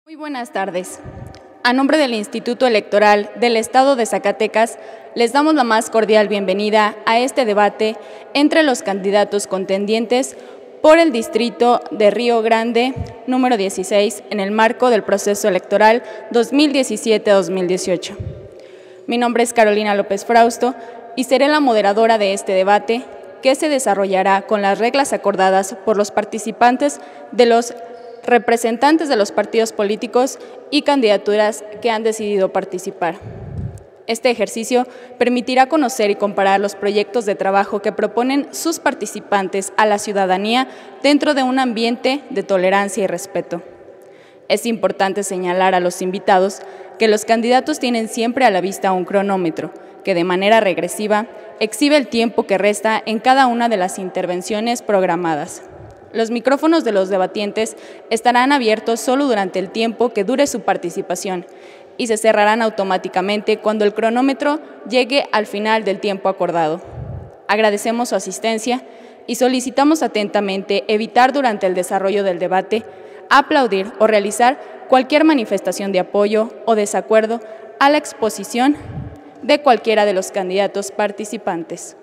Muy buenas tardes. A nombre del Instituto Electoral del Estado de Zacatecas, les damos la más cordial bienvenida a este debate entre los candidatos contendientes por el distrito de Río Grande, número 16, en el marco del proceso electoral 2017-2018. Mi nombre es Carolina López Frausto y seré la moderadora de este debate, que se desarrollará con las reglas acordadas por los participantes de los representantes de los partidos políticos y candidaturas que han decidido participar. Este ejercicio permitirá conocer y comparar los proyectos de trabajo que proponen sus participantes a la ciudadanía dentro de un ambiente de tolerancia y respeto. Es importante señalar a los invitados que los candidatos tienen siempre a la vista un cronómetro que de manera regresiva exhibe el tiempo que resta en cada una de las intervenciones programadas. Los micrófonos de los debatientes estarán abiertos solo durante el tiempo que dure su participación y se cerrarán automáticamente cuando el cronómetro llegue al final del tiempo acordado. Agradecemos su asistencia y solicitamos atentamente evitar durante el desarrollo del debate aplaudir o realizar cualquier manifestación de apoyo o desacuerdo a la exposición de cualquiera de los candidatos participantes.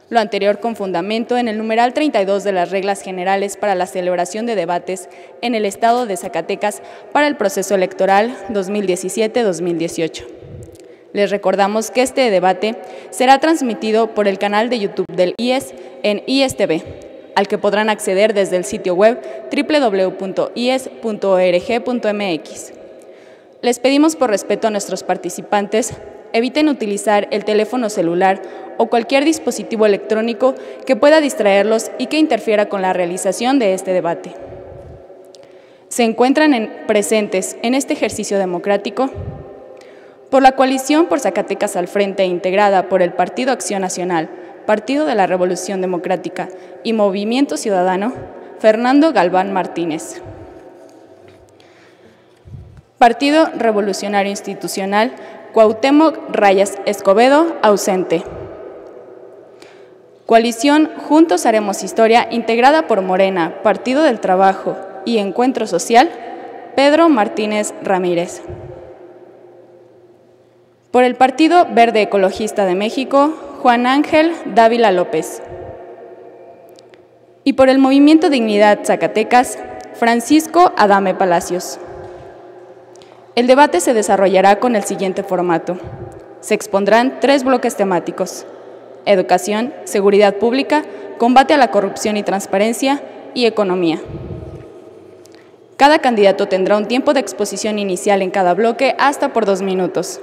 Lo anterior con fundamento en el numeral 32 de las reglas generales para la celebración de debates en el Estado de Zacatecas para el proceso electoral 2017-2018. Les recordamos que este debate será transmitido por el canal de YouTube del IES en IES TV, al que podrán acceder desde el sitio web www.ies.org.mx. Les pedimos por respeto a nuestros participantes eviten utilizar el teléfono celular o cualquier dispositivo electrónico que pueda distraerlos y que interfiera con la realización de este debate. Se encuentran presentes en este ejercicio democrático por la coalición por Zacatecas al Frente, integrada por el Partido Acción Nacional, Partido de la Revolución Democrática y Movimiento Ciudadano, Fernando Galván Martínez. Partido Revolucionario Institucional, Cuauhtémoc Rayas Escobedo, ausente. Coalición Juntos Haremos Historia, integrada por Morena, Partido del Trabajo y Encuentro Social, Pedro Martínez Ramírez. Por el Partido Verde Ecologista de México, Juan Ángel Dávila López. Y por el Movimiento Dignidad Zacatecas, Francisco Adame Palacios. El debate se desarrollará con el siguiente formato. Se expondrán 3 bloques temáticos: educación, seguridad pública, combate a la corrupción y transparencia, y economía. Cada candidato tendrá un tiempo de exposición inicial en cada bloque hasta por 2 minutos.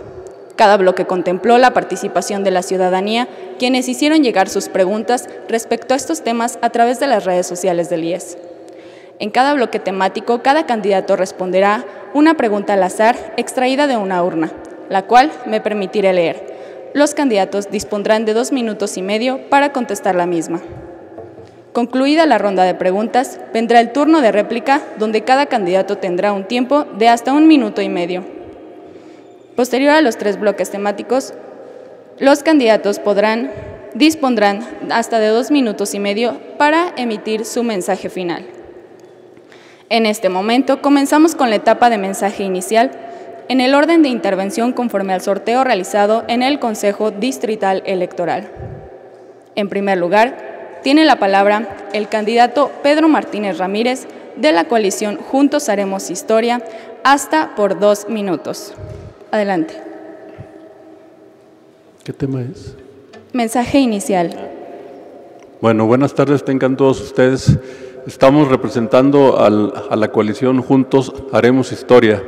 Cada bloque contempló la participación de la ciudadanía, quienes hicieron llegar sus preguntas respecto a estos temas a través de las redes sociales del IES. En cada bloque temático, cada candidato responderá una pregunta al azar extraída de una urna, la cual me permitiré leer. Los candidatos dispondrán de 2 minutos y medio para contestar la misma. Concluida la ronda de preguntas, vendrá el turno de réplica, donde cada candidato tendrá un tiempo de hasta 1 minuto y medio. Posterior a los 3 bloques temáticos, los candidatos dispondrán hasta de 2 minutos y medio para emitir su mensaje final. En este momento, comenzamos con la etapa de mensaje inicial, en el orden de intervención conforme al sorteo realizado en el Consejo Distrital Electoral. En primer lugar, tiene la palabra el candidato Pedro Martínez Ramírez, de la coalición Juntos Haremos Historia, hasta por 2 minutos. Adelante. ¿Qué tema es? Mensaje inicial. Bueno, buenas tardes tengan todos ustedes. Estamos representando a la coalición Juntos Haremos Historia.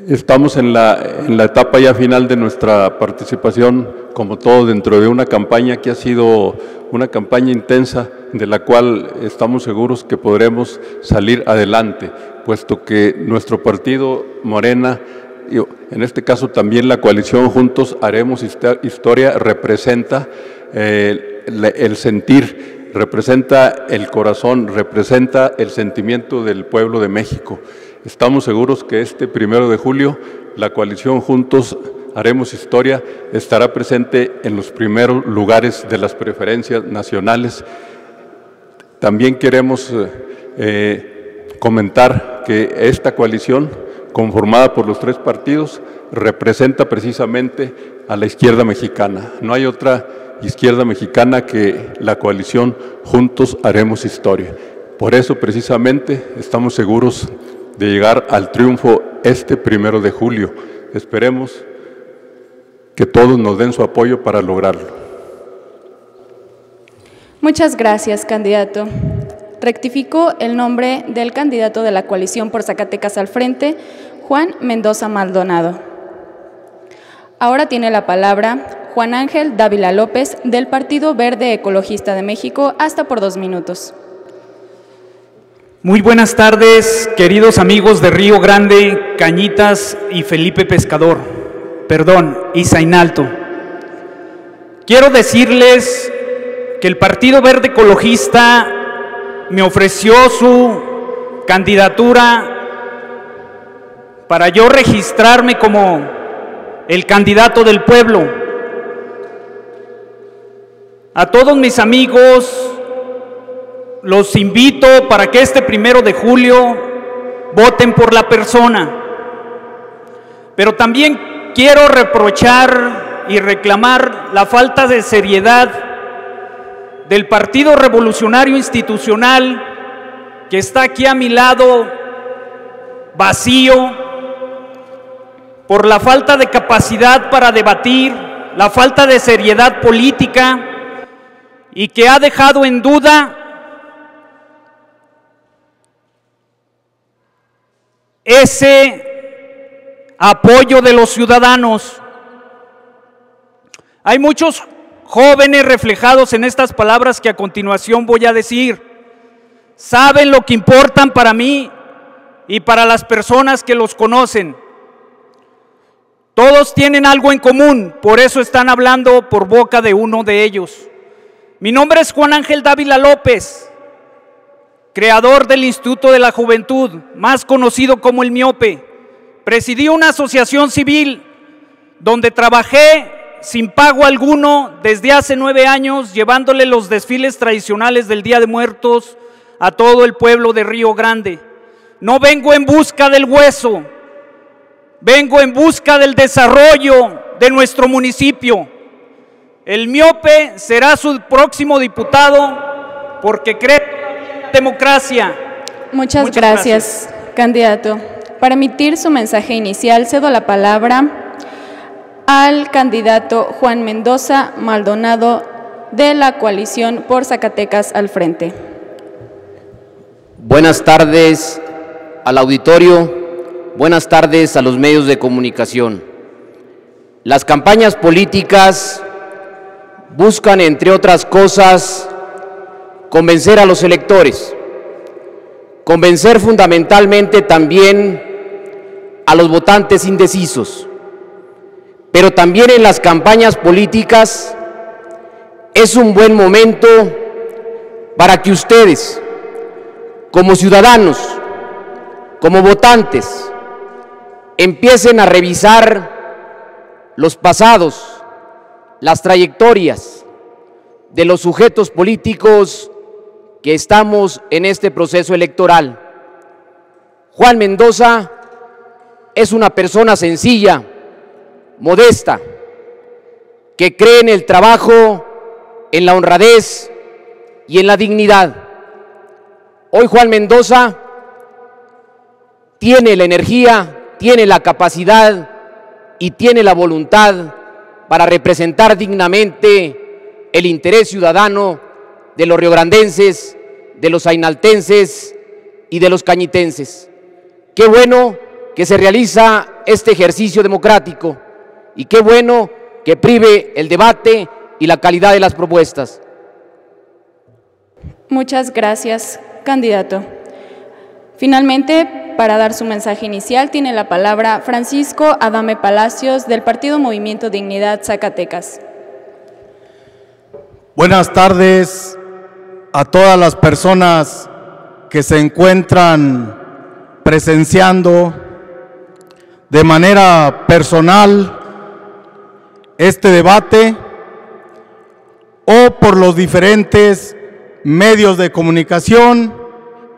Estamos en la etapa ya final de nuestra participación, como todo, dentro de una campaña que ha sido una campaña intensa, de la cual estamos seguros que podremos salir adelante, puesto que nuestro partido Morena, en este caso también la coalición Juntos Haremos Historia, representa el sentir, representa el corazón, representa el sentimiento del pueblo de México. Estamos seguros que este 1 de julio la coalición Juntos Haremos Historia estará presente en los primeros lugares de las preferencias nacionales. También queremos comentar que esta coalición, conformada por los tres partidos, representa precisamente a la izquierda mexicana. No hay otra izquierda mexicana que la coalición Juntos Haremos Historia. Por eso, precisamente, estamos seguros de llegar al triunfo este 1 de julio. Esperemos que todos nos den su apoyo para lograrlo. Muchas gracias, candidato. Rectificó el nombre del candidato de la coalición por Zacatecas al Frente, Juan Mendoza Maldonado. Ahora tiene la palabra Juan Ángel Dávila López, del Partido Verde Ecologista de México, hasta por 2 minutos. Muy buenas tardes, queridos amigos de Río Grande, Cañitas y Felipe Pescador, y Zainalto. Quiero decirles que el Partido Verde Ecologista me ofreció su candidatura para yo registrarme como el candidato del pueblo. A todos mis amigos los invito para que este 1 de julio voten por la persona. Pero también quiero reprochar y reclamar la falta de seriedad del Partido Revolucionario Institucional, que está aquí a mi lado, vacío, por la falta de capacidad para debatir, la falta de seriedad política, y que ha dejado en duda ese apoyo de los ciudadanos. Hay muchos jóvenes reflejados en estas palabras que a continuación voy a decir. Saben lo que importan para mí y para las personas que los conocen. Todos tienen algo en común, por eso están hablando por boca de uno de ellos. Mi nombre es Juan Ángel Dávila López, creador del Instituto de la Juventud, más conocido como el Miope. Presidí una asociación civil donde trabajé sin pago alguno desde hace 9 años, llevándole los desfiles tradicionales del Día de Muertos a todo el pueblo de Río Grande. No vengo en busca del hueso, vengo en busca del desarrollo de nuestro municipio. El Miope será su próximo diputado porque cree en la democracia. Muchas gracias, candidato. Para emitir su mensaje inicial, cedo la palabra al candidato Juan Mendoza Maldonado, de la coalición por Zacatecas al Frente. Buenas tardes al auditorio, buenas tardes a los medios de comunicación. Las campañas políticas buscan, entre otras cosas, convencer a los electores, convencer fundamentalmente también a los votantes indecisos. Pero también en las campañas políticas es un buen momento para que ustedes, como ciudadanos, como votantes, empiecen a revisar los pasados, las trayectorias de los sujetos políticos que estamos en este proceso electoral. Juan Mendoza es una persona sencilla, modesta, que cree en el trabajo, en la honradez y en la dignidad. Hoy Juan Mendoza tiene la energía, tiene la capacidad y tiene la voluntad para representar dignamente el interés ciudadano de los riograndenses, de los zainaltenses y de los cañitenses. Qué bueno que se realiza este ejercicio democrático y qué bueno que prive el debate y la calidad de las propuestas. Muchas gracias, candidato. Finalmente, para dar su mensaje inicial, tiene la palabra Francisco Adame Palacios, del Partido Movimiento Dignidad Zacatecas. Buenas tardes a todas las personas que se encuentran presenciando de manera personal este debate o por los diferentes medios de comunicación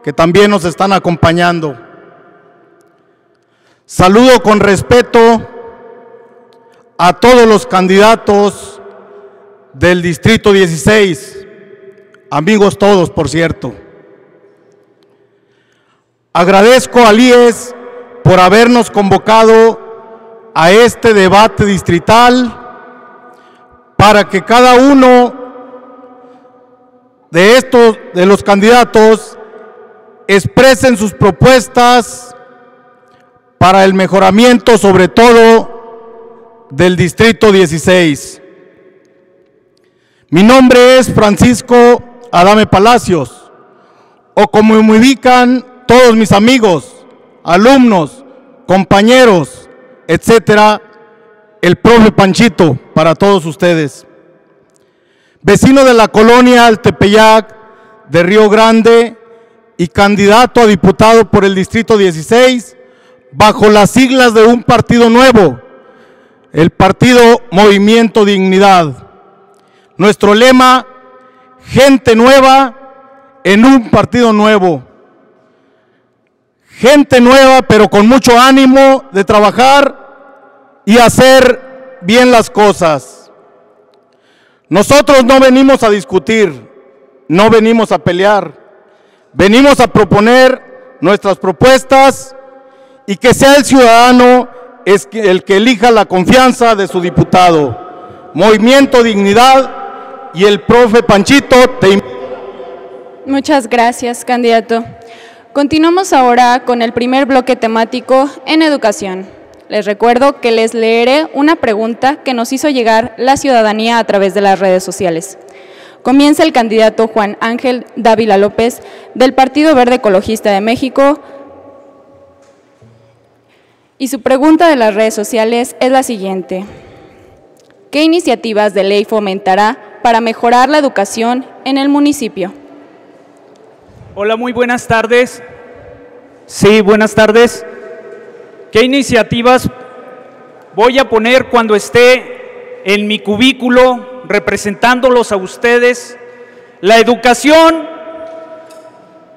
que también nos están acompañando. Saludo con respeto a todos los candidatos del Distrito 16, amigos todos, por cierto. Agradezco al IES por habernos convocado a este debate distrital para que cada uno de los candidatos expresen sus propuestas para el mejoramiento, sobre todo, del Distrito 16. Mi nombre es Francisco Adame Palacios, o como me ubican todos mis amigos, alumnos, compañeros, etcétera, el profe Panchito para todos ustedes. Vecino de la colonia Altepeyac de Río Grande y candidato a diputado por el Distrito 16, bajo las siglas de un partido nuevo, el Partido Movimiento Dignidad. Nuestro lema, gente nueva en un partido nuevo. Gente nueva, pero con mucho ánimo de trabajar y hacer bien las cosas. Nosotros no venimos a discutir, no venimos a pelear, venimos a proponer nuestras propuestas y que sea el ciudadano el que elija la confianza de su diputado. Movimiento Dignidad y el profe Panchito te invito. Muchas gracias, candidato. Continuamos ahora con el primer bloque temático en educación. Les recuerdo que les leeré una pregunta que nos hizo llegar la ciudadanía a través de las redes sociales. Comienza el candidato Juan Ángel Dávila López del Partido Verde Ecologista de México y su pregunta de las redes sociales es la siguiente. ¿Qué iniciativas de ley fomentará para mejorar la educación en el municipio? Hola, muy buenas tardes. Sí, buenas tardes. ¿Qué iniciativas voy a poner cuando esté en mi cubículo representándolos a ustedes? La educación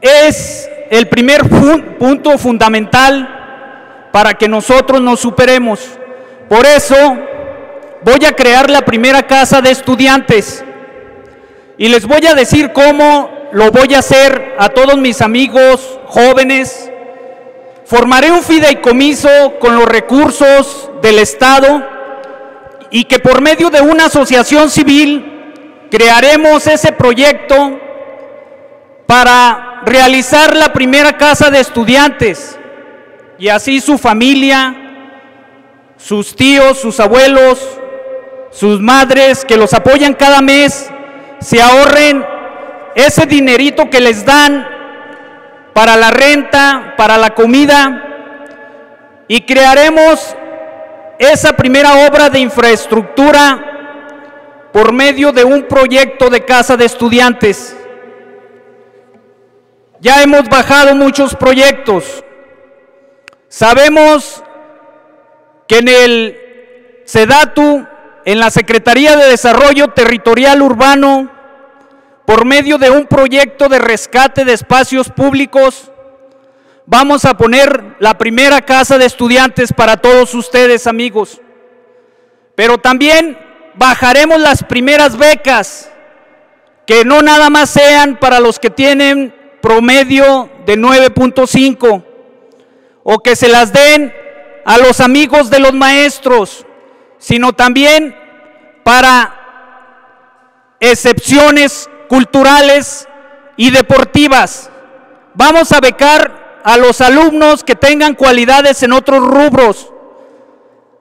es el primer punto fundamental para que nosotros nos superemos. Por eso voy a crear la primera casa de estudiantes y les voy a decir cómo lo voy a hacer a todos mis amigos jóvenes. Formaré un fideicomiso con los recursos del Estado y que por medio de una asociación civil crearemos ese proyecto para realizar la primera casa de estudiantes y así su familia, sus tíos, sus abuelos, sus madres que los apoyan cada mes, se ahorren ese dinerito que les dan para la renta, para la comida, y crearemos esa primera obra de infraestructura por medio de un proyecto de casa de estudiantes. Ya hemos bajado muchos proyectos. Sabemos que en el SEDATU, en la Secretaría de Desarrollo Territorial Urbano, por medio de un proyecto de rescate de espacios públicos, vamos a poner la primera casa de estudiantes para todos ustedes, amigos. Pero también bajaremos las primeras becas, que no nada más sean para los que tienen promedio de 9.5, o que se las den a los amigos de los maestros, sino también para excepciones culturales y deportivas. Vamos a becar a los alumnos que tengan cualidades en otros rubros,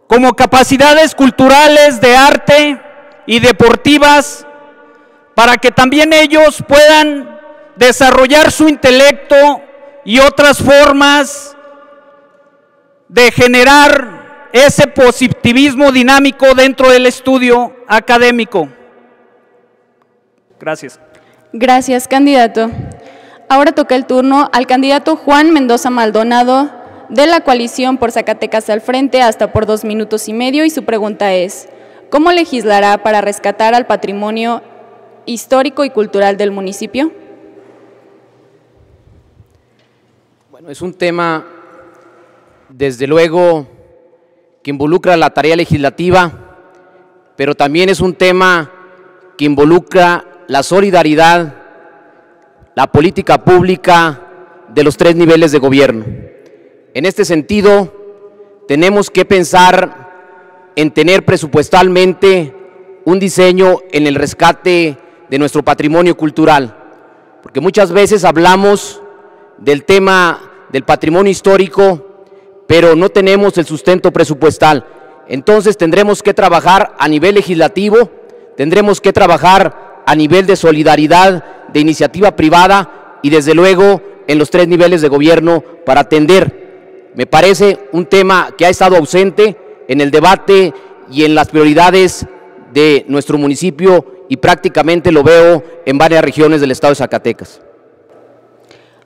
como capacidades culturales, de arte y deportivas, para que también ellos puedan desarrollar su intelecto y otras formas de generar ese positivismo dinámico dentro del estudio académico. Gracias. Gracias, candidato. Ahora toca el turno al candidato Juan Mendoza Maldonado de la coalición por Zacatecas al Frente, hasta por 2 minutos y medio, y su pregunta es: ¿cómo legislará para rescatar al patrimonio histórico y cultural del municipio? Es un tema, desde luego, que involucra la tarea legislativa, pero también es un tema que involucra la solidaridad, la política pública de los 3 niveles de gobierno. En este sentido, tenemos que pensar en tener presupuestalmente un diseño en el rescate de nuestro patrimonio cultural, porque muchas veces hablamos del tema del patrimonio histórico, pero no tenemos el sustento presupuestal. Entonces tendremos que trabajar a nivel legislativo, tendremos que trabajar a nivel de solidaridad, de iniciativa privada y desde luego en los 3 niveles de gobierno para atender. Me parece un tema que ha estado ausente en el debate y en las prioridades de nuestro municipio y prácticamente lo veo en varias regiones del estado de Zacatecas.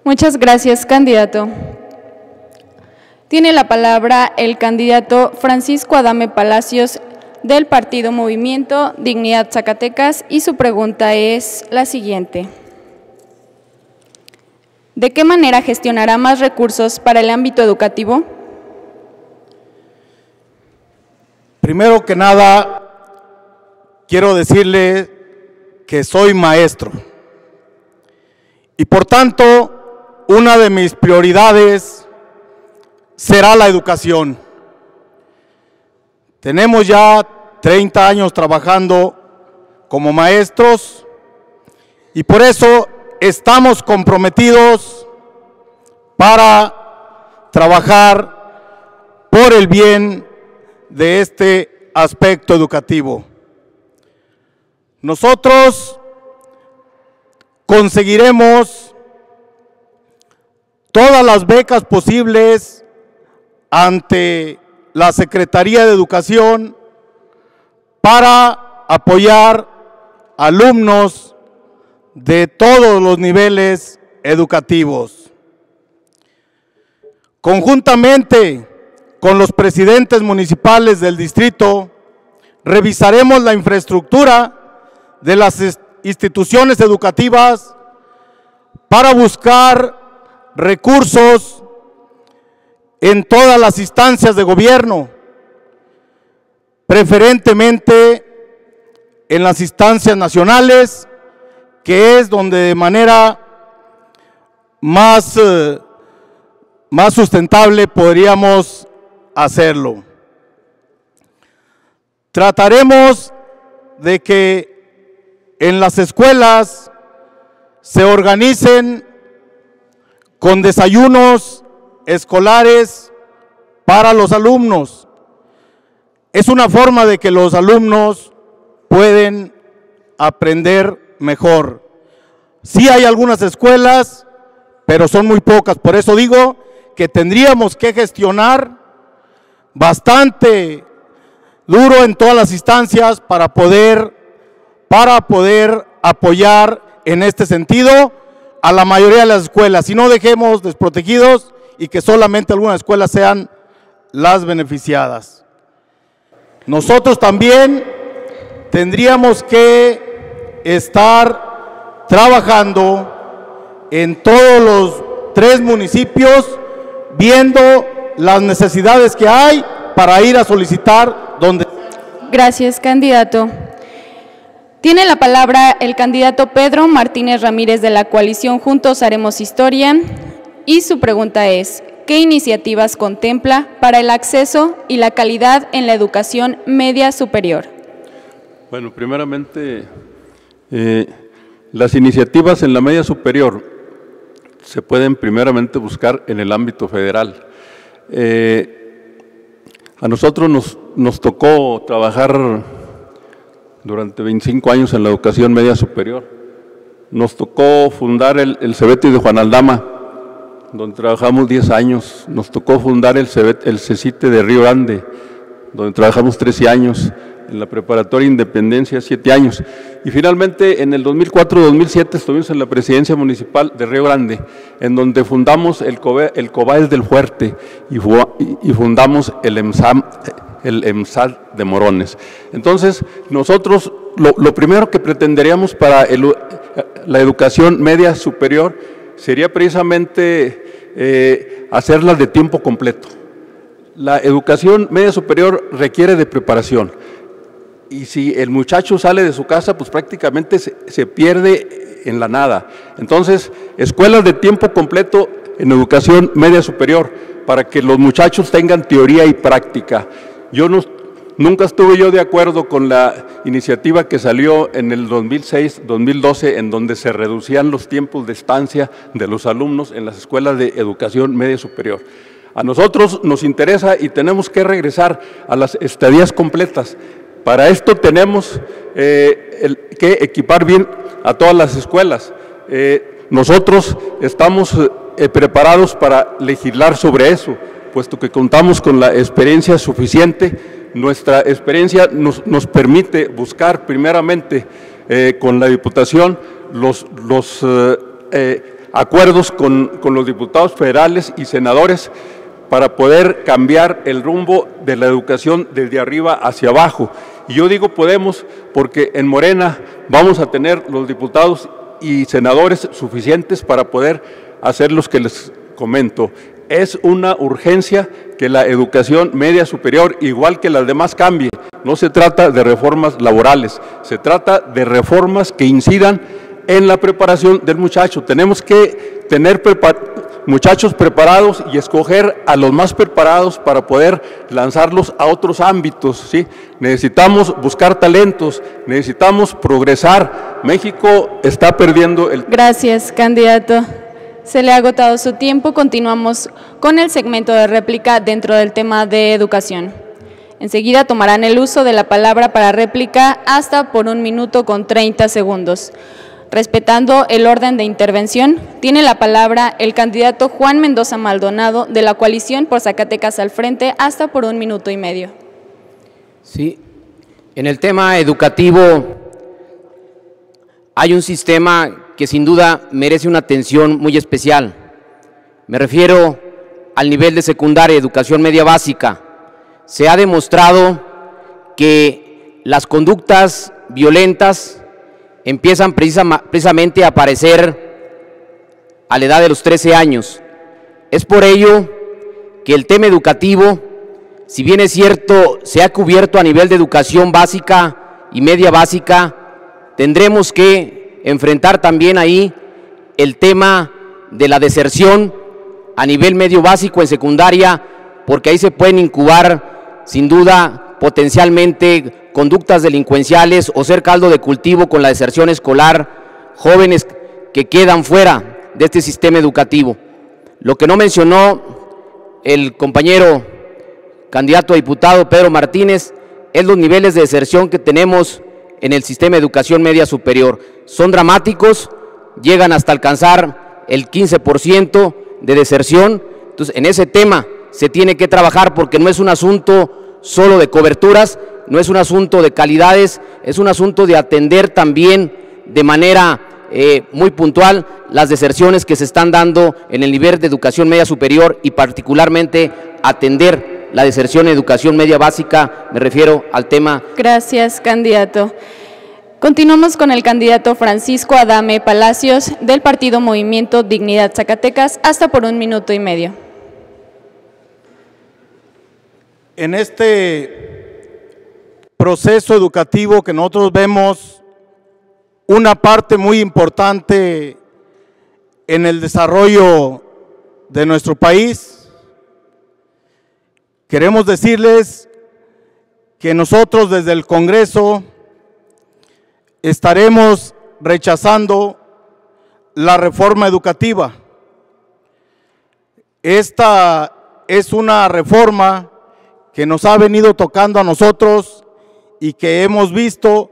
Muchas gracias, candidato. Tiene la palabra el candidato Francisco Adame Palacios del Partido Movimiento Dignidad Zacatecas y su pregunta es la siguiente. ¿De qué manera gestionará más recursos para el ámbito educativo? Primero que nada, quiero decirle que soy maestro y por tanto una de mis prioridades será la educación. Tenemos ya 30 años trabajando como maestros y por eso estamos comprometidos para trabajar por el bien de este aspecto educativo. Nosotros conseguiremos todas las becas posibles ante la Secretaría de Educación para apoyar alumnos de todos los niveles educativos. Conjuntamente con los presidentes municipales del distrito, revisaremos la infraestructura de las instituciones educativas para buscar recursos en todas las instancias de gobierno, preferentemente en las instancias nacionales, que es donde de manera más sustentable podríamos hacerlo. Trataremos de que en las escuelas se organicen con desayunos escolares para los alumnos. Es una forma de que los alumnos pueden aprender mejor. Sí hay algunas escuelas, pero son muy pocas. Por eso digo que tendríamos que gestionar bastante duro en todas las instancias para poder apoyar en este sentido a la mayoría de las escuelas. Y no dejemos desprotegidos y que solamente algunas escuelas sean las beneficiadas. Nosotros también tendríamos que estar trabajando en todos los 3 municipios, viendo las necesidades que hay para ir a solicitar donde. Gracias, candidato. Tiene la palabra el candidato Pedro Martínez Ramírez de la coalición Juntos Haremos Historia y su pregunta es: ¿qué iniciativas contempla para el acceso y la calidad en la educación media superior? Bueno, primeramente, las iniciativas en la media superior se pueden primeramente buscar en el ámbito federal. A nosotros nos tocó trabajar durante 25 años en la educación media superior. Nos tocó fundar el CEBETI de Juan Aldama, donde trabajamos 10 años. Nos tocó fundar el CECITE de Río Grande, donde trabajamos 13 años. En la preparatoria Independencia 7 años. Y finalmente en el 2004-2007 estuvimos en la presidencia municipal de Río Grande, en donde fundamos el COBAES del Fuerte y fundamos el EMSAD de Morones. Entonces nosotros lo primero que pretenderíamos para la educación media superior sería precisamente hacerlas de tiempo completo. La educación media superior requiere de preparación. Y si el muchacho sale de su casa, pues prácticamente se pierde en la nada. Entonces, escuelas de tiempo completo en educación media superior, para que los muchachos tengan teoría y práctica. Nunca estuve yo de acuerdo con la iniciativa que salió en el 2006-2012, en donde se reducían los tiempos de estancia de los alumnos en las escuelas de educación media superior. A nosotros nos interesa y tenemos que regresar a las estadías completas. Para esto tenemos que equipar bien a todas las escuelas. Nosotros estamos preparados para legislar sobre eso, puesto que contamos con la experiencia suficiente. Nuestra experiencia nos permite buscar primeramente con la Diputación los acuerdos con los diputados federales y senadores para poder cambiar el rumbo de la educación desde arriba hacia abajo. Y yo digo podemos porque en Morena vamos a tener los diputados y senadores suficientes para poder hacer los que les comento. Es una urgencia que la educación media superior, igual que las demás, cambie. No se trata de reformas laborales, se trata de reformas que incidan en la preparación del muchacho. Tenemos que tener muchachos preparados y escoger a los más preparados para poder lanzarlos a otros ámbitos, ¿sí? Necesitamos buscar talentos, necesitamos progresar. México está perdiendo el... Gracias, candidato. Se le ha agotado su tiempo. Continuamos con el segmento de réplica dentro del tema de educación. Enseguida tomarán el uso de la palabra para réplica hasta por 1 minuto con 30 segundos. Respetando el orden de intervención, tiene la palabra el candidato Juan Mendoza Maldonado de la coalición por Zacatecas al Frente hasta por 1 minuto y medio. Sí, en el tema educativo hay un sistema que sin duda merece una atención muy especial. Me refiero al nivel de secundaria, educación media básica. Se ha demostrado que las conductas violentas empiezan precisamente a aparecer a la edad de los 13 años. Es por ello que el tema educativo, si bien es cierto, se ha cubierto a nivel de educación básica y media básica, tendremos que enfrentar también ahí el tema de la deserción a nivel medio básico en secundaria, porque ahí se pueden incubar sin duda potencialmente conductas delincuenciales o ser caldo de cultivo con la deserción escolar, jóvenes que quedan fuera de este sistema educativo. Lo que no mencionó el compañero candidato a diputado Pedro Martínez es los niveles de deserción que tenemos en el sistema de educación media superior. Son dramáticos, llegan hasta alcanzar el 15% de deserción. Entonces, en ese tema se tiene que trabajar porque no es un asunto solo de coberturas, no es un asunto de calidades, es un asunto de atender también de manera muy puntual las deserciones que se están dando en el nivel de educación media superior y particularmente atender la deserción en educación media básica, me refiero al tema. Gracias, candidato. Continuamos con el candidato Francisco Adame Palacios del partido Movimiento Dignidad Zacatecas hasta por 1 minuto y medio. En este proceso educativo que nosotros vemos una parte muy importante en el desarrollo de nuestro país, queremos decirles que nosotros desde el Congreso estaremos rechazando la reforma educativa. Esta es una reforma que nos ha venido tocando a nosotros y que hemos visto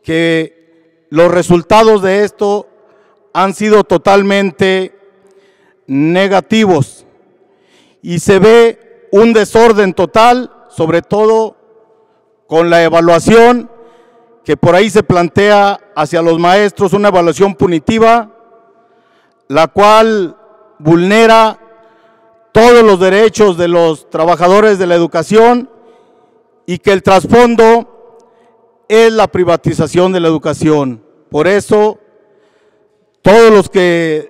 que los resultados de esto han sido totalmente negativos y se ve un desorden total, sobre todo con la evaluación que por ahí se plantea hacia los maestros, una evaluación punitiva, la cual vulnera todos los derechos de los trabajadores de la educación y que el trasfondo es la privatización de la educación. Por eso, todos los que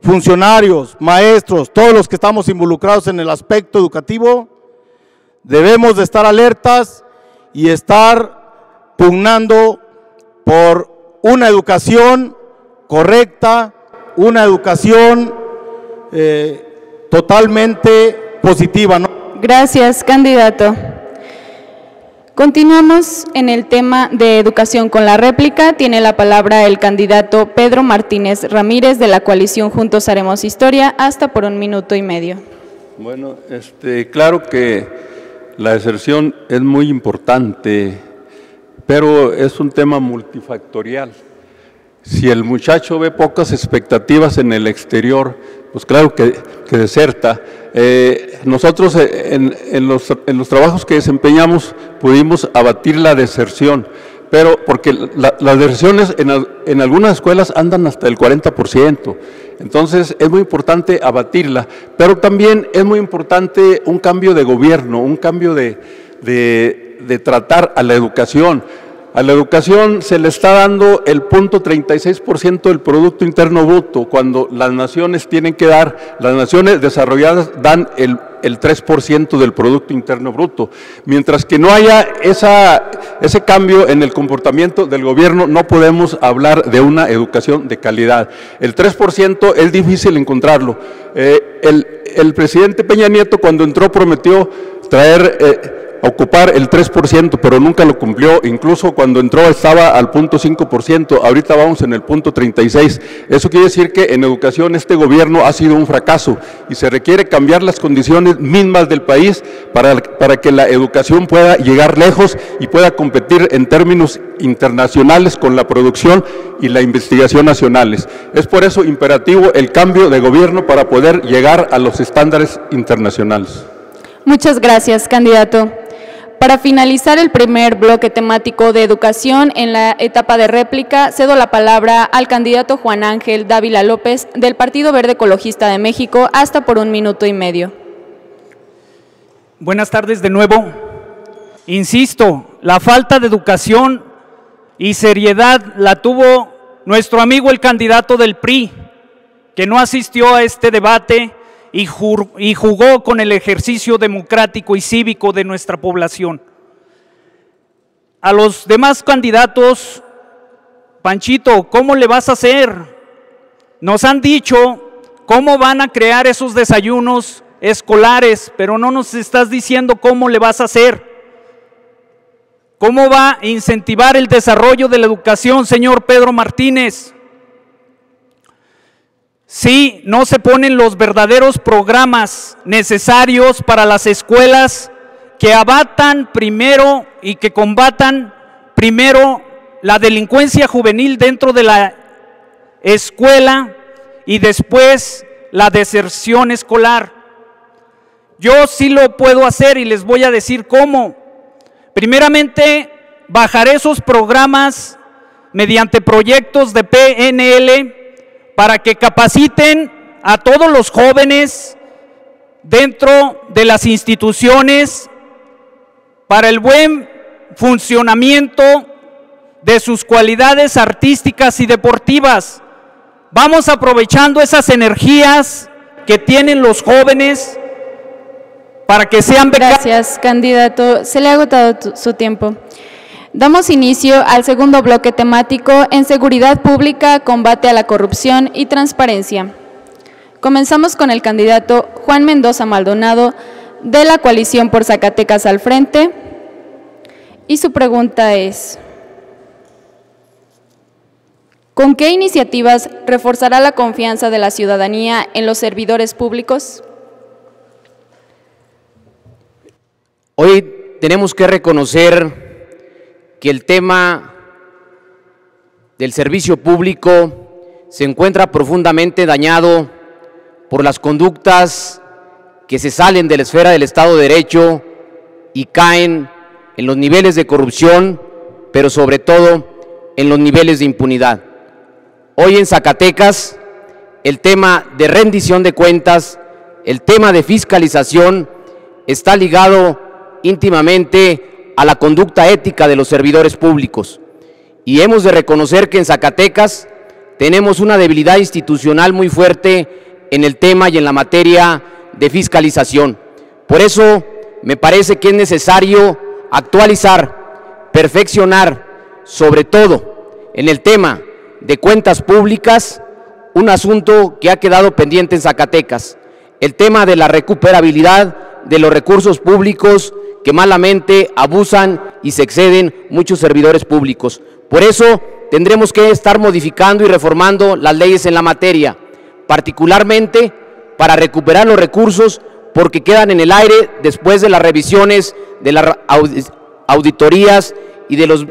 funcionarios, maestros, todos los que estamos involucrados en el aspecto educativo, debemos de estar alertas y estar pugnando por una educación correcta, una educación totalmente positiva, ¿no? Gracias, candidato. Continuamos en el tema de educación con la réplica. Tiene la palabra el candidato Pedro Martínez Ramírez de la coalición Juntos Haremos Historia, hasta por 1 minuto y medio. Bueno, claro que la deserción es muy importante, pero es un tema multifactorial. Si el muchacho ve pocas expectativas en el exterior, pues claro que deserta. Nosotros en los trabajos que desempeñamos pudimos abatir la deserción, pero porque las deserciones en algunas escuelas andan hasta el 40%, entonces es muy importante abatirla, pero también es muy importante un cambio de gobierno, un cambio de tratar a la educación. A la educación se le está dando el 0.36% del Producto Interno Bruto, cuando las naciones tienen que dar, las naciones desarrolladas dan el 3% del Producto Interno Bruto. Mientras que no haya ese cambio en el comportamiento del gobierno, no podemos hablar de una educación de calidad. El 3% es difícil encontrarlo. El presidente Peña Nieto, cuando entró, prometió ocupar el 3%, pero nunca lo cumplió. Incluso cuando entró estaba al 0.5%, ahorita vamos en el 0.36%. Eso quiere decir que en educación este gobierno ha sido un fracaso y se requiere cambiar las condiciones mismas del país para que la educación pueda llegar lejos y pueda competir en términos internacionales con la producción y la investigación nacionales. Es por eso imperativo el cambio de gobierno para poder llegar a los estándares internacionales. Muchas gracias, candidato. Para finalizar el primer bloque temático de educación en la etapa de réplica, cedo la palabra al candidato Juan Ángel Dávila López del Partido Verde Ecologista de México, hasta por 1 minuto y medio. Buenas tardes de nuevo. Insisto, la falta de educación y seriedad la tuvo nuestro amigo el candidato del PRI, que no asistió a este debate y jugó con el ejercicio democrático y cívico de nuestra población. A los demás candidatos, Panchito, ¿cómo le vas a hacer? Nos han dicho cómo van a crear esos desayunos escolares, pero no nos estás diciendo cómo le vas a hacer. ¿Cómo va a incentivar el desarrollo de la educación, señor Pedro Martínez? Si no se ponen los verdaderos programas necesarios para las escuelas que abatan primero y que combatan primero la delincuencia juvenil dentro de la escuela y después la deserción escolar. Yo sí lo puedo hacer y les voy a decir cómo. Primeramente, bajaré esos programas mediante proyectos de PNL para que capaciten a todos los jóvenes dentro de las instituciones para el buen funcionamiento de sus cualidades artísticas y deportivas. Vamos aprovechando esas energías que tienen los jóvenes para que sean becarios. Gracias, candidato. Se le ha agotado su tiempo. Damos inicio al segundo bloque temático en seguridad pública, combate a la corrupción y transparencia. Comenzamos con el candidato Juan Mendoza Maldonado de la coalición por Zacatecas al Frente y su pregunta es: ¿con qué iniciativas reforzará la confianza de la ciudadanía en los servidores públicos? Hoy tenemos que reconocer que el tema del servicio público se encuentra profundamente dañado por las conductas que se salen de la esfera del Estado de Derecho y caen en los niveles de corrupción, pero sobre todo en los niveles de impunidad. Hoy en Zacatecas, el tema de rendición de cuentas, el tema de fiscalización está ligado íntimamente a la conducta ética de los servidores públicos. Y hemos de reconocer que en Zacatecas tenemos una debilidad institucional muy fuerte en el tema y en la materia de fiscalización. Por eso me parece que es necesario actualizar, perfeccionar, sobre todo en el tema de cuentas públicas, un asunto que ha quedado pendiente en Zacatecas, el tema de la recuperabilidad de los recursos públicos que malamente abusan y se exceden muchos servidores públicos. Por eso tendremos que estar modificando y reformando las leyes en la materia, particularmente para recuperar los recursos porque quedan en el aire después de las revisiones, de las auditorías y de los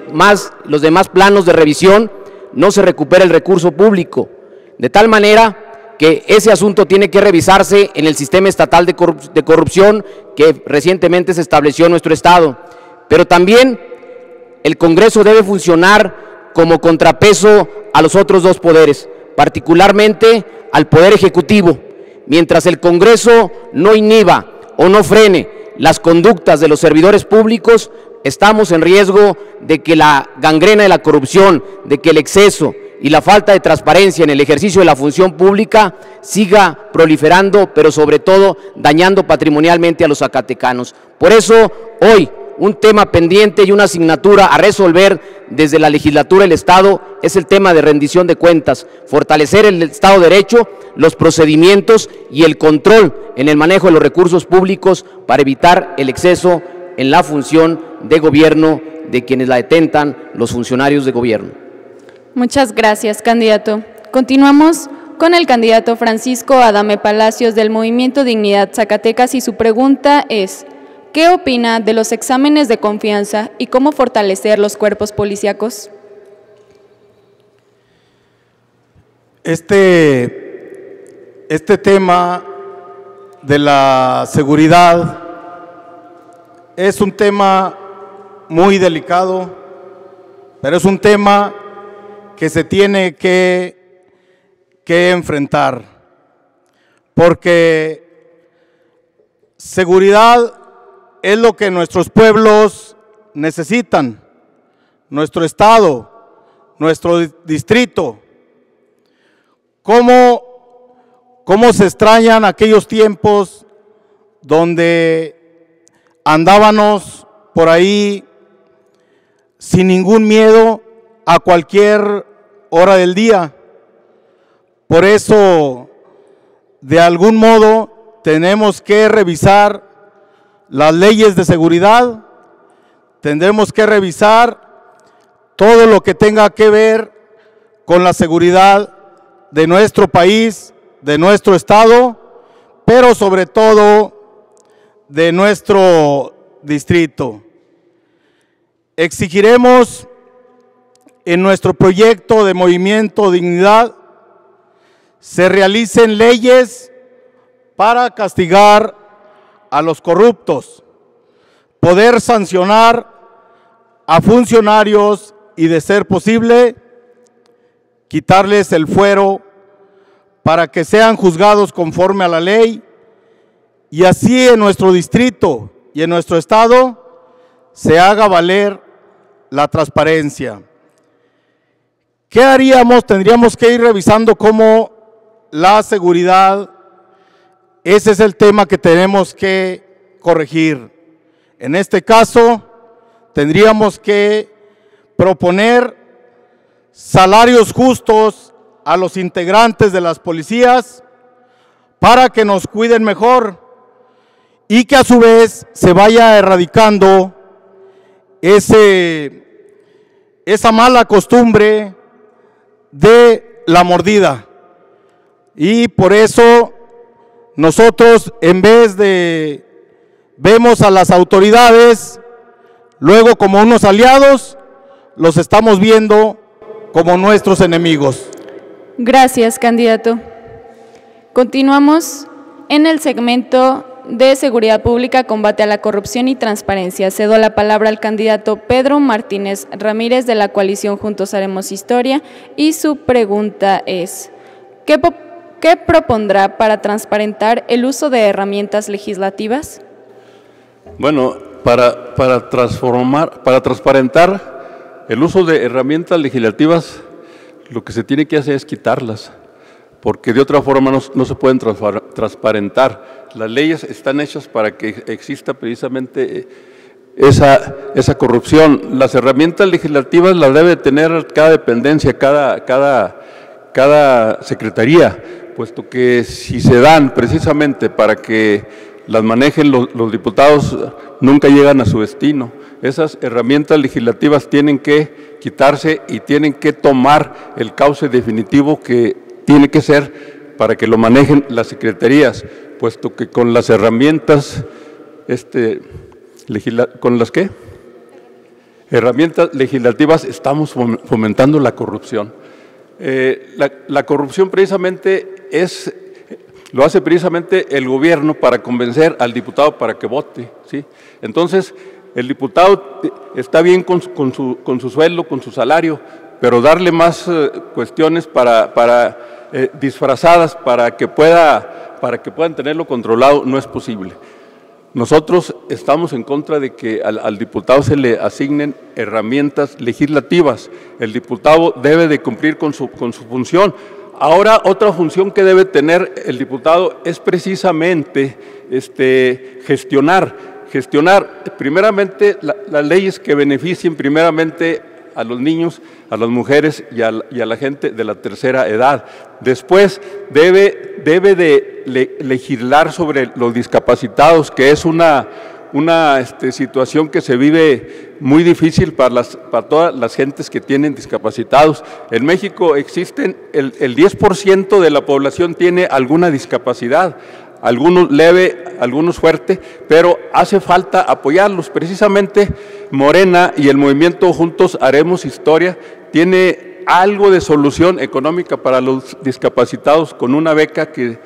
demás planos de revisión, no se recupera el recurso público. De tal manera que ese asunto tiene que revisarse en el sistema estatal de corrupción que recientemente se estableció en nuestro Estado. Pero también el Congreso debe funcionar como contrapeso a los otros dos poderes, particularmente al Poder Ejecutivo. Mientras el Congreso no inhiba o no frene las conductas de los servidores públicos, estamos en riesgo de que la gangrena de la corrupción, de que el exceso y la falta de transparencia en el ejercicio de la función pública siga proliferando, pero sobre todo dañando patrimonialmente a los zacatecanos. Por eso, hoy, un tema pendiente y una asignatura a resolver desde la legislatura del Estado es el tema de rendición de cuentas, fortalecer el Estado de Derecho, los procedimientos y el control en el manejo de los recursos públicos para evitar el exceso en la función de gobierno de quienes la detentan, los funcionarios de gobierno. Muchas gracias, candidato. Continuamos con el candidato Francisco Adame Palacios del Movimiento Dignidad Zacatecas y su pregunta es: ¿qué opina de los exámenes de confianza y cómo fortalecer los cuerpos policíacos? Este tema de la seguridad es un tema muy delicado, pero es un tema que se tiene que enfrentar, porque seguridad es lo que nuestros pueblos necesitan, nuestro estado, nuestro distrito. ¿Cómo se extrañan aquellos tiempos donde andábamos por ahí sin ningún miedo a cualquier hora del día? Por eso, de algún modo, tenemos que revisar las leyes de seguridad, tendremos que revisar todo lo que tenga que ver con la seguridad de nuestro país, de nuestro estado, pero sobre todo de nuestro distrito. Exigiremos en nuestro proyecto de Movimiento Dignidad se realicen leyes para castigar a los corruptos, poder sancionar a funcionarios y, de ser posible, quitarles el fuero para que sean juzgados conforme a la ley, y así en nuestro distrito y en nuestro estado se haga valer la transparencia. ¿Qué haríamos? Tendríamos que ir revisando cómo la seguridad, ese es el tema que tenemos que corregir. En este caso, tendríamos que proponer salarios justos a los integrantes de las policías para que nos cuiden mejor y que a su vez se vaya erradicando esa mala costumbre de la mordida. Y por eso nosotros, en vez de vemos a las autoridades luego como unos aliados, los estamos viendo como nuestros enemigos. Gracias, candidato. Continuamos en el segmento de Seguridad Pública, Combate a la Corrupción y Transparencia. Cedo la palabra al candidato Pedro Martínez Ramírez de la coalición Juntos Haremos Historia y su pregunta es: ¿qué propondrá para transparentar el uso de herramientas legislativas? Bueno, para transparentar el uso de herramientas legislativas, lo que se tiene que hacer es quitarlas, porque de otra forma no se pueden transparentar. Las leyes están hechas para que exista precisamente esa corrupción. Las herramientas legislativas las debe tener cada dependencia, cada secretaría, puesto que si se dan precisamente para que las manejen los diputados, nunca llegan a su destino. Esas herramientas legislativas tienen que quitarse y tienen que tomar el cauce definitivo que tiene que ser para que lo manejen las secretarías, puesto que con las herramientas, ¿con las qué? Herramientas legislativas estamos fomentando la corrupción. La corrupción precisamente lo hace precisamente el gobierno para convencer al diputado para que vote, ¿sí? Entonces, el diputado está bien con su sueldo, con su salario, pero darle más cuestiones disfrazadas para que puedan tenerlo controlado no es posible. Nosotros estamos en contra de que al diputado se le asignen herramientas legislativas. El diputado debe de cumplir con su función. Ahora, otra función que debe tener el diputado es precisamente gestionar primeramente las leyes que beneficien primeramente a los niños, a las mujeres y a la gente de la tercera edad. Después debe de legislar sobre los discapacitados, que es una situación que se vive muy difícil para todas las gentes que tienen discapacitados. En México existen, el 10% de la población tiene alguna discapacidad, algunos leve, algunos fuerte, pero hace falta apoyarlos. Precisamente Morena y el movimiento Juntos Haremos Historia tiene algo de solución económica para los discapacitados con una beca que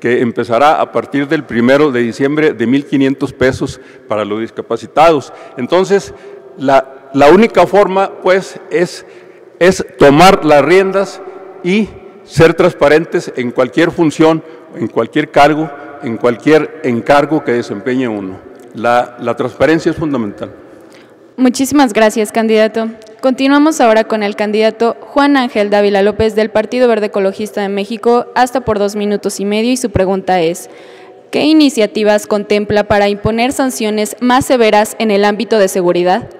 empezará a partir del 1 de diciembre de 1,500 pesos para los discapacitados. Entonces, la única forma, pues, es tomar las riendas y ser transparentes en cualquier función, en cualquier cargo, en cualquier encargo que desempeñe uno. La transparencia es fundamental. Muchísimas gracias, candidato. Continuamos ahora con el candidato Juan Ángel Dávila López del Partido Verde Ecologista de México, hasta por 2 minutos y medio, y su pregunta es: ¿qué iniciativas contempla para imponer sanciones más severas en el ámbito de seguridad?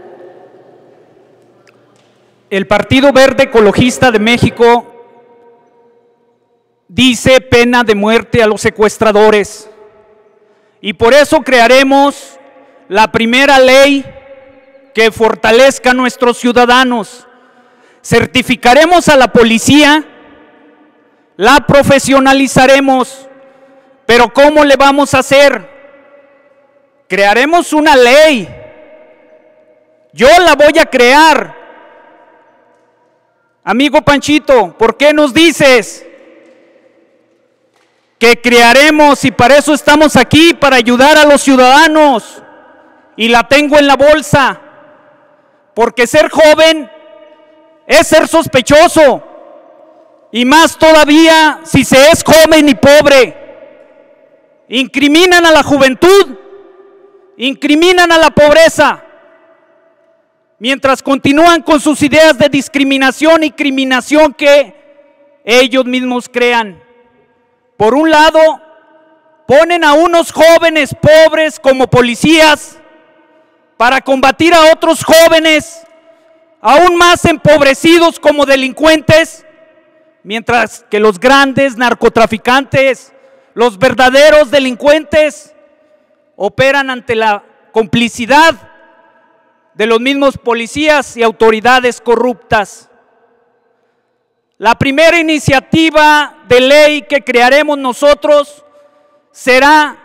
El Partido Verde Ecologista de México dice pena de muerte a los secuestradores, y por eso crearemos la primera ley que fortalezca a nuestros ciudadanos. Certificaremos a la policía, la profesionalizaremos, pero ¿cómo le vamos a hacer? Crearemos una ley, yo la voy a crear. Amigo Panchito, ¿por qué nos dices que crearemos y para eso estamos aquí, para ayudar a los ciudadanos? Y la tengo en la bolsa, porque ser joven es ser sospechoso, y más todavía si se es joven y pobre. Incriminan a la juventud, incriminan a la pobreza, mientras continúan con sus ideas de discriminación y criminación que ellos mismos crean. Por un lado, ponen a unos jóvenes pobres como policías para combatir a otros jóvenes aún más empobrecidos como delincuentes, mientras que los grandes narcotraficantes, los verdaderos delincuentes, operan ante la complicidad de los mismos policías y autoridades corruptas. La primera iniciativa de ley que crearemos nosotros será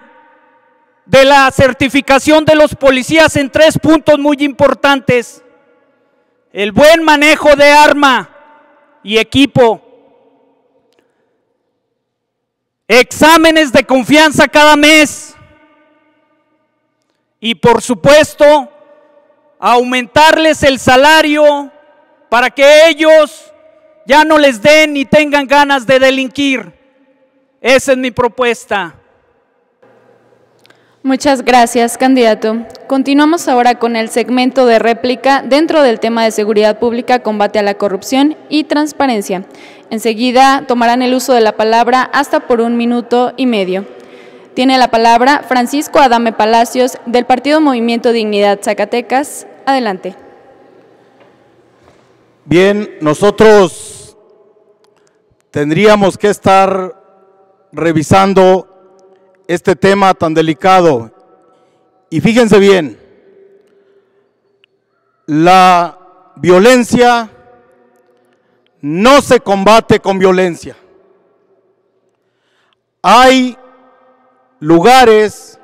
de la certificación de los policías en 3 puntos muy importantes: el buen manejo de arma y equipo, exámenes de confianza cada mes y, por supuesto, aumentarles el salario para que ellos ya no les den ni tengan ganas de delinquir. Esa es mi propuesta. Muchas gracias, candidato. Continuamos ahora con el segmento de réplica dentro del tema de seguridad pública, combate a la corrupción y transparencia. Enseguida tomarán el uso de la palabra hasta por 1 minuto y medio. Tiene la palabra Francisco Adame Palacios, del Partido Movimiento Dignidad Zacatecas. Adelante. Bien, nosotros tendríamos que estar revisando este tema tan delicado. Y fíjense bien, la violencia no se combate con violencia. Hay lugares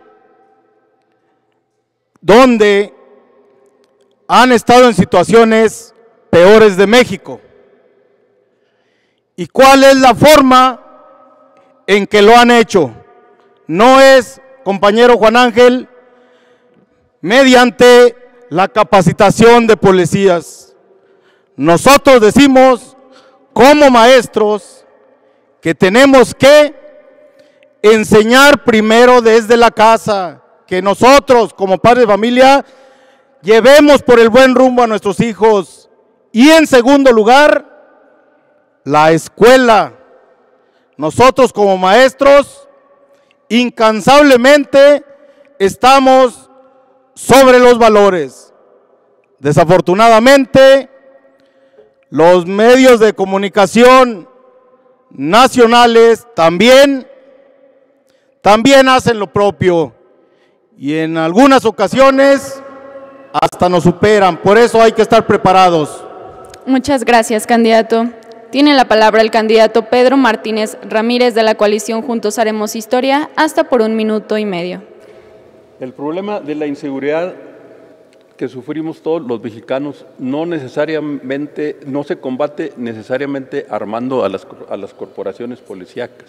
donde han estado en situaciones peores de México. ¿Y cuál es la forma en que lo han hecho? No es, compañero Juan Ángel, mediante la capacitación de policías. Nosotros decimos, como maestros, que tenemos que enseñar primero desde la casa, que nosotros como padres de familia llevemos por el buen rumbo a nuestros hijos. Y en segundo lugar, la escuela. Nosotros como maestros incansablemente estamos sobre los valores. Desafortunadamente, los medios de comunicación nacionales también hacen lo propio y en algunas ocasiones hasta nos superan. Por eso hay que estar preparados. Muchas gracias, candidato. Tiene la palabra el candidato Pedro Martínez Ramírez, de la coalición Juntos Haremos Historia, hasta por 1 minuto y medio. El problema de la inseguridad que sufrimos todos los mexicanos no se combate necesariamente armando a las corporaciones policíacas.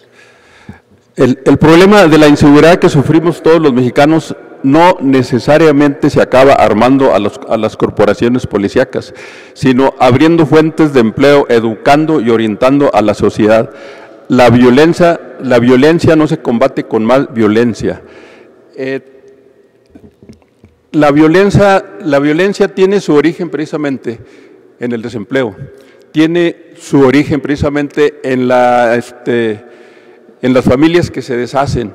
El problema de la inseguridad que sufrimos todos los mexicanos no necesariamente se acaba armando a las corporaciones policíacas, sino abriendo fuentes de empleo, educando y orientando a la sociedad. La violencia no se combate con más violencia. La violencia tiene su origen precisamente en el desempleo, tiene su origen precisamente en las familias que se deshacen,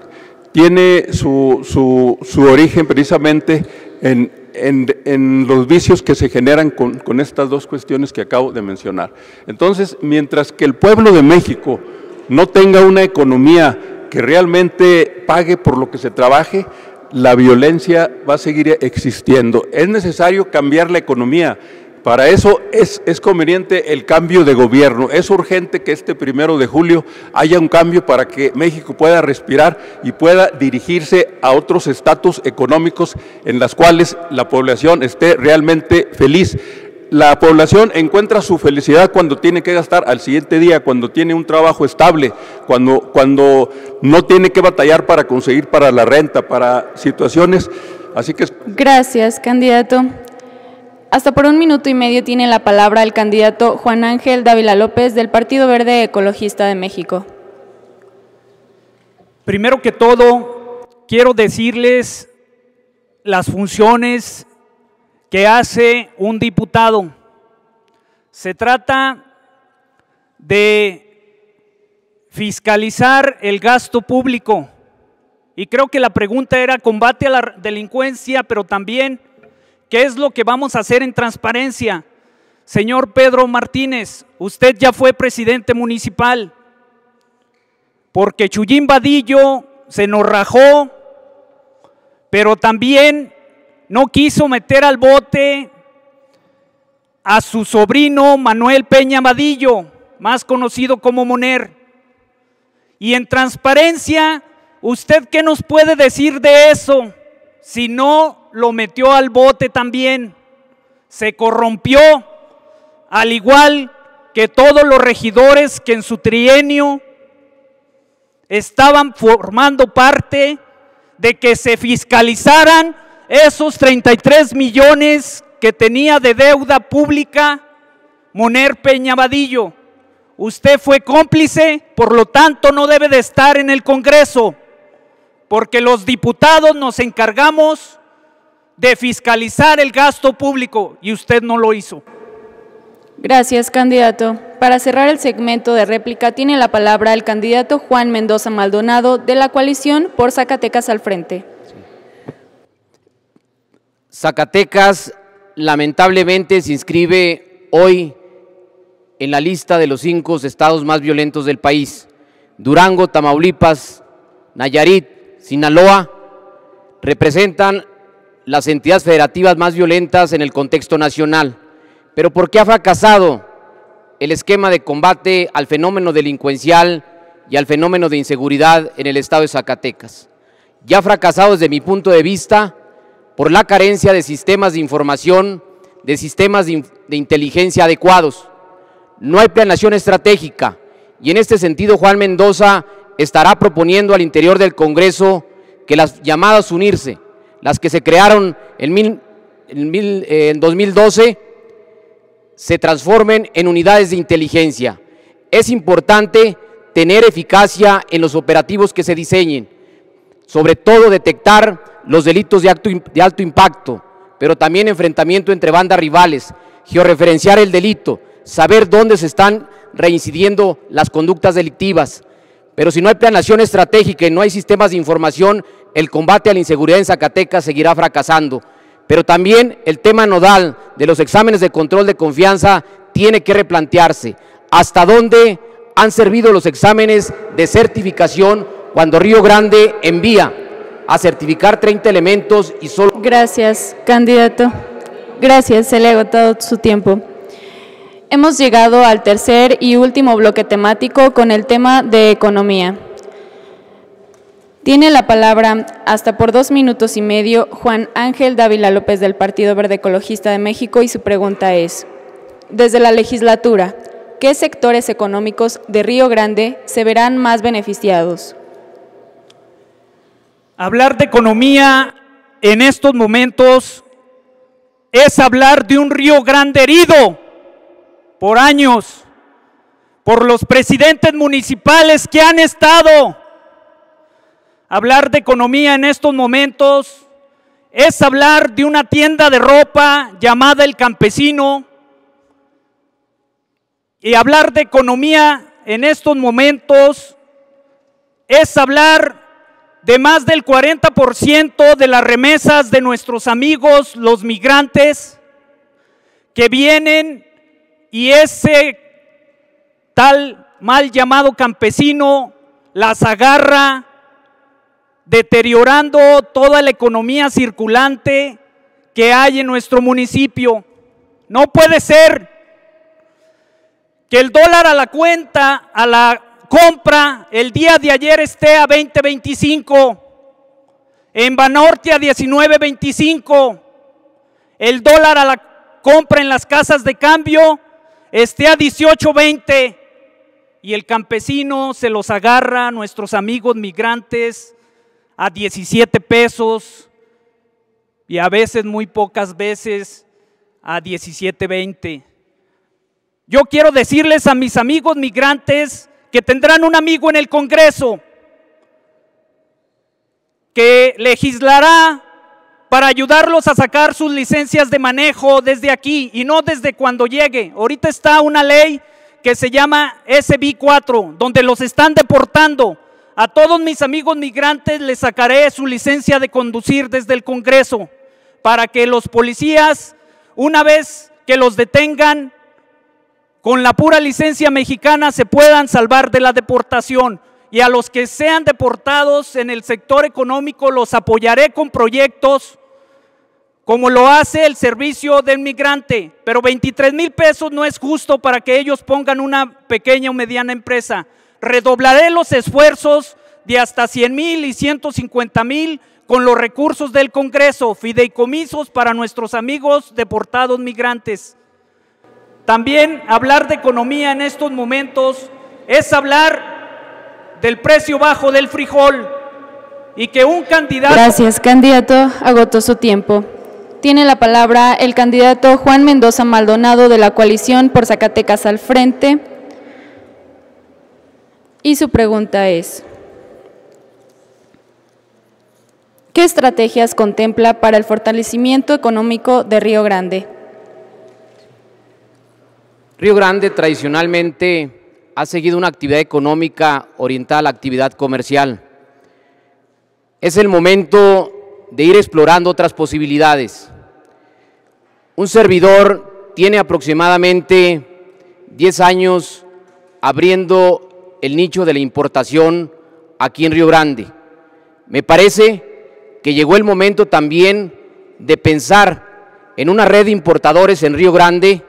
tiene su origen precisamente en los vicios que se generan con estas dos cuestiones que acabo de mencionar. Entonces, mientras que el pueblo de México no tenga una economía que realmente pague por lo que se trabaje, la violencia va a seguir existiendo. Es necesario cambiar la economía. Para eso es conveniente el cambio de gobierno. Es urgente que este 1 de julio haya un cambio para que México pueda respirar y pueda dirigirse a otros estatus económicos en los cuales la población esté realmente feliz. La población encuentra su felicidad cuando tiene que gastar al siguiente día, cuando tiene un trabajo estable, cuando no tiene que batallar para conseguir para la renta, para situaciones. Así que... Gracias, candidato. Hasta por 1 minuto y medio tiene la palabra el candidato Juan Ángel Dávila López, del Partido Verde Ecologista de México. Primero que todo, quiero decirles las funciones que hace un diputado. Se trata de fiscalizar el gasto público. Y creo que la pregunta era combate a la delincuencia, pero también ¿qué es lo que vamos a hacer en transparencia? Señor Pedro Martínez, usted ya fue presidente municipal, porque Chuyín Vadillo se nos rajó, pero también no quiso meter al bote a su sobrino Manuel Peña Vadillo, más conocido como Moner. Y en transparencia, ¿usted qué nos puede decir de eso? Si no lo metió al bote también, se corrompió, al igual que todos los regidores que en su trienio estaban formando parte de que se fiscalizaran esos 33 millones que tenía de deuda pública Moner Peña Vadillo. Usted fue cómplice, por lo tanto no debe de estar en el Congreso, porque los diputados nos encargamos de fiscalizar el gasto público y usted no lo hizo. Gracias, candidato. Para cerrar el segmento de réplica, tiene la palabra el candidato Juan Mendoza Maldonado, de la coalición por Zacatecas al Frente. Zacatecas, lamentablemente, se inscribe hoy en la lista de los 5 estados más violentos del país. Durango, Tamaulipas, Nayarit, Sinaloa, representan las entidades federativas más violentas en el contexto nacional. Pero ¿por qué ha fracasado el esquema de combate al fenómeno delincuencial y al fenómeno de inseguridad en el estado de Zacatecas? Ya ha fracasado desde mi punto de vista por la carencia de sistemas de información, de sistemas de inteligencia adecuados. No hay planeación estratégica y en este sentido Juan Mendoza estará proponiendo al interior del Congreso que las llamadas a unirse, las que se crearon en 2012, se transformen en unidades de inteligencia. Es importante tener eficacia en los operativos que se diseñen, sobre todo detectar los delitos de alto impacto, pero también enfrentamiento entre bandas rivales, georreferenciar el delito, saber dónde se están reincidiendo las conductas delictivas. Pero si no hay planeación estratégica y no hay sistemas de información, el combate a la inseguridad en Zacatecas seguirá fracasando. Pero también el tema nodal de los exámenes de control de confianza tiene que replantearse. ¿Hasta dónde han servido los exámenes de certificación cuando Río Grande envía a certificar 30 elementos y solo... Gracias, candidato. Gracias, se le ha agotado su tiempo. Hemos llegado al tercer y último bloque temático con el tema de economía. Tiene la palabra, hasta por 2 minutos y medio, Juan Ángel Dávila López del Partido Verde Ecologista de México y su pregunta es, desde la legislatura, ¿qué sectores económicos de Río Grande se verán más beneficiados? Hablar de economía en estos momentos es hablar de un Río Grande herido por años, por los presidentes municipales que han estado. Hablar de economía en estos momentos es hablar de una tienda de ropa llamada El Campesino, y hablar de economía en estos momentos es hablar de más del 40% de las remesas de nuestros amigos, los migrantes, que vienen y ese tal mal llamado campesino las agarra, deteriorando toda la economía circulante que hay en nuestro municipio. No puede ser que el dólar a la cuenta, a la compra, el día de ayer esté a 20.25, en Banorte a 19.25, el dólar a la compra en las casas de cambio esté a 18.20 y el campesino se los agarra a nuestros amigos migrantes a 17 pesos y a veces, muy pocas veces, a 17.20. Yo quiero decirles a mis amigos migrantes que tendrán un amigo en el Congreso que legislará para ayudarlos a sacar sus licencias de manejo desde aquí y no desde cuando llegue. Ahorita está una ley que se llama SB 4, donde los están deportando. A todos mis amigos migrantes les sacaré su licencia de conducir desde el Congreso para que los policías, una vez que los detengan, con la pura licencia mexicana se puedan salvar de la deportación. Y a los que sean deportados en el sector económico los apoyaré con proyectos como lo hace el servicio del migrante. Pero 23,000 pesos no es justo para que ellos pongan una pequeña o mediana empresa. Redoblaré los esfuerzos de hasta 100,000 y 150,000 con los recursos del Congreso, fideicomisos para nuestros amigos deportados migrantes. También hablar de economía en estos momentos es hablar del precio bajo del frijol y que un candidato... Gracias, candidato. Agotó su tiempo. Tiene la palabra el candidato Juan Mendoza Maldonado de la coalición por Zacatecas al Frente. Y su pregunta es, ¿Qué estrategias contempla para el fortalecimiento económico de Río Grande? Río Grande tradicionalmente ha seguido una actividad económica orientada a la actividad comercial. Es el momento de ir explorando otras posibilidades. Un servidor tiene aproximadamente 10 años abriendo el nicho de la importación aquí en Río Grande. Me parece que llegó el momento también de pensar en una red de importadores en Río Grande,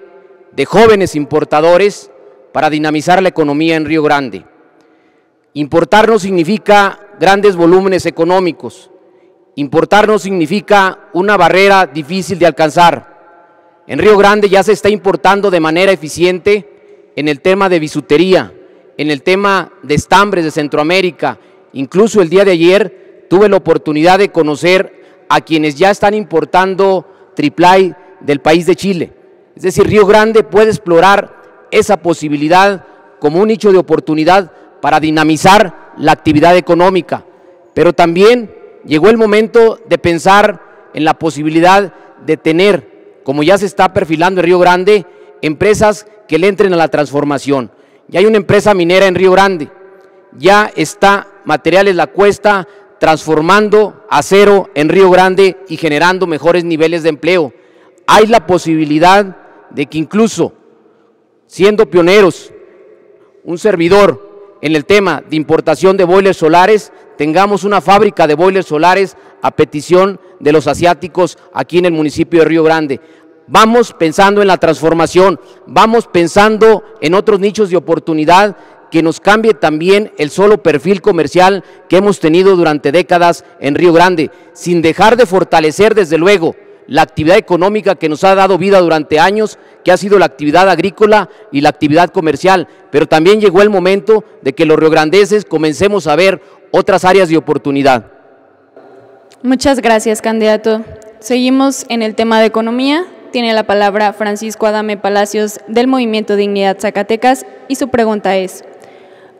de jóvenes importadores, para dinamizar la economía en Río Grande. Importar no significa grandes volúmenes económicos. Importar no significa una barrera difícil de alcanzar. En Río Grande ya se está importando de manera eficiente en el tema de bisutería, en el tema de estambres de Centroamérica. Incluso el día de ayer tuve la oportunidad de conocer a quienes ya están importando triplay del país de Chile. Es decir, Río Grande puede explorar esa posibilidad como un nicho de oportunidad para dinamizar la actividad económica, pero también llegó el momento de pensar en la posibilidad de tener, como ya se está perfilando en Río Grande, empresas que le entren a la transformación. Ya hay una empresa minera en Río Grande, ya está Materiales La Cuesta transformando acero en Río Grande y generando mejores niveles de empleo. Hay la posibilidad de que incluso siendo pioneros, un servidor en el tema de importación de boilers solares, tengamos una fábrica de boilers solares a petición de los asiáticos aquí en el municipio de Río Grande. Vamos pensando en la transformación, vamos pensando en otros nichos de oportunidad que nos cambie también el solo perfil comercial que hemos tenido durante décadas en Río Grande, sin dejar de fortalecer desde luego la actividad económica que nos ha dado vida durante años, que ha sido la actividad agrícola y la actividad comercial, pero también llegó el momento de que los riograndenses comencemos a ver otras áreas de oportunidad. Muchas gracias, candidato. Seguimos en el tema de economía. Tiene la palabra Francisco Adame Palacios del Movimiento Dignidad Zacatecas y su pregunta es: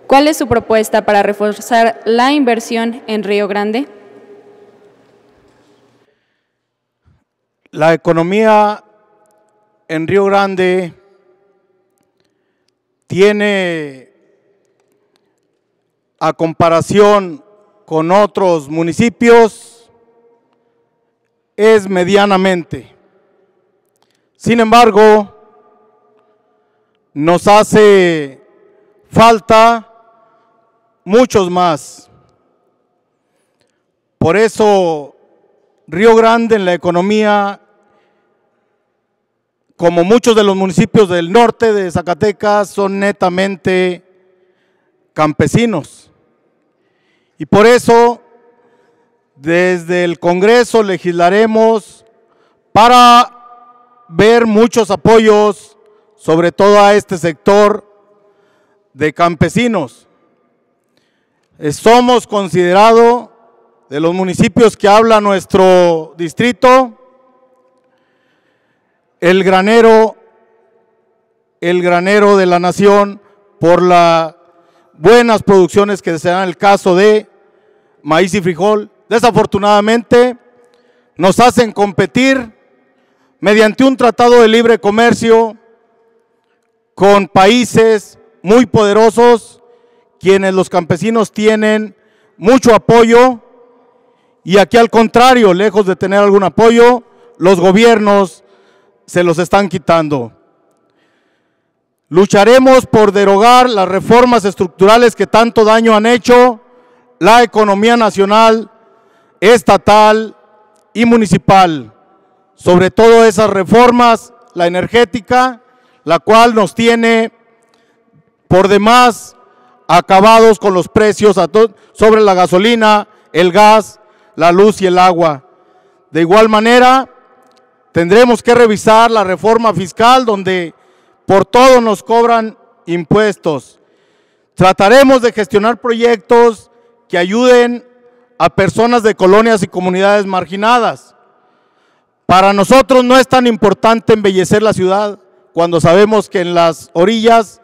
¿cuál es su propuesta para reforzar la inversión en Río Grande? La economía en Río Grande tiene, a comparación con otros municipios, es medianamente. Sin embargo, nos hace falta muchos más. Por eso, Río Grande en la economía, como muchos de los municipios del norte de Zacatecas, son netamente campesinos. Y por eso, desde el Congreso legislaremos para ver muchos apoyos, sobre todo a este sector de campesinos. Somos considerados, de los municipios que habla nuestro distrito, el granero de la nación por las buenas producciones que se dan en el caso de maíz y frijol. Desafortunadamente nos hacen competir mediante un tratado de libre comercio con países muy poderosos, quienes los campesinos tienen mucho apoyo, y aquí al contrario, lejos de tener algún apoyo, los gobiernos se los están quitando. Lucharemos por derogar las reformas estructurales que tanto daño han hecho la economía nacional, estatal y municipal. Sobre todo esas reformas, la energética, la cual nos tiene por demás acabados con los precios sobre la gasolina, el gas, la luz y el agua. De igual manera, tendremos que revisar la reforma fiscal donde por todo nos cobran impuestos. Trataremos de gestionar proyectos que ayuden a personas de colonias y comunidades marginadas. Para nosotros no es tan importante embellecer la ciudad cuando sabemos que en las orillas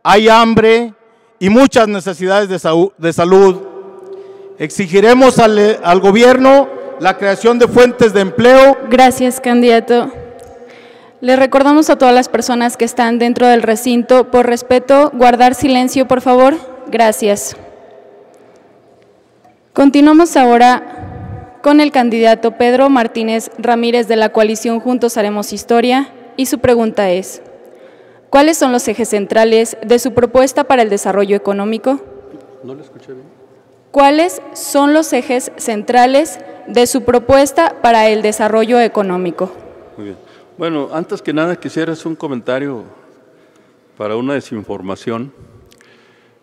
hay hambre y muchas necesidades de salud. Exigiremos al gobierno la creación de fuentes de empleo. Gracias, candidato. Le recordamos a todas las personas que están dentro del recinto, por respeto, guardar silencio, por favor. Gracias. Continuamos ahora con el candidato Pedro Martínez Ramírez de la coalición Juntos Haremos Historia, y su pregunta es: ¿cuáles son los ejes centrales de su propuesta para el desarrollo económico? No lo escuché bien. ¿Cuáles son los ejes centrales de su propuesta para el desarrollo económico? Muy bien. Bueno, antes que nada quisiera hacer un comentario para una desinformación.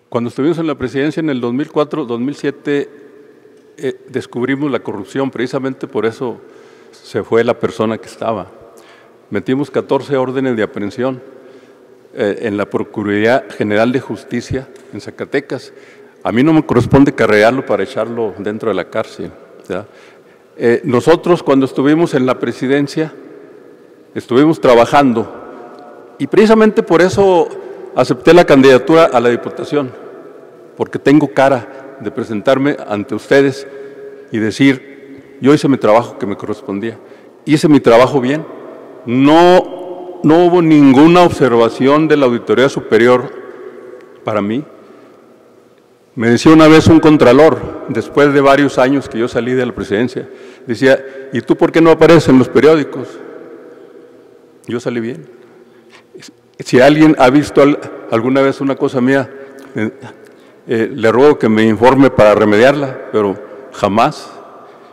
Cuando estuvimos en la presidencia en el 2004-2007, descubrimos la corrupción, precisamente por eso se fue la persona que estaba. Metimos 14 órdenes de aprehensión en la Procuraduría General de Justicia en Zacatecas. A mí no me corresponde carrearlo para echarlo dentro de la cárcel, ¿ya? Nosotros, cuando estuvimos en la presidencia, estuvimos trabajando, y precisamente por eso acepté la candidatura a la Diputación, porque tengo cara de presentarme ante ustedes y decir: yo hice mi trabajo que me correspondía, hice mi trabajo bien, no hubo ninguna observación de la Auditoría Superior para mí. Me decía una vez un contralor, después de varios años que yo salí de la presidencia, decía: ¿y tú por qué no apareces en los periódicos? Yo salí bien. Si alguien ha visto alguna vez una cosa mía, le ruego que me informe para remediarla, pero jamás.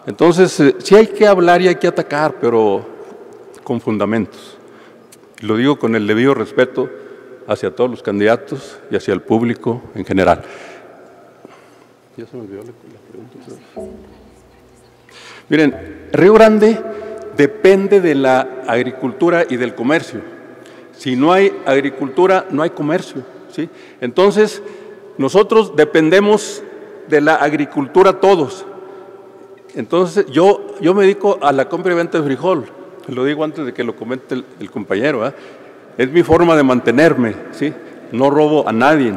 Entonces, sí hay que hablar y hay que atacar, pero con fundamentos. Lo digo con el debido respeto hacia todos los candidatos y hacia el público en general. Ya se me olvidó la pregunta. Miren, Río Grande depende de la agricultura y del comercio. Si no hay agricultura, no hay comercio, ¿sí? Entonces, nosotros dependemos de la agricultura todos. Entonces, yo me dedico a la compra y venta de frijol. Lo digo antes de que lo comente el compañero, ¿eh? Es mi forma de mantenerme, ¿sí? No robo a nadie.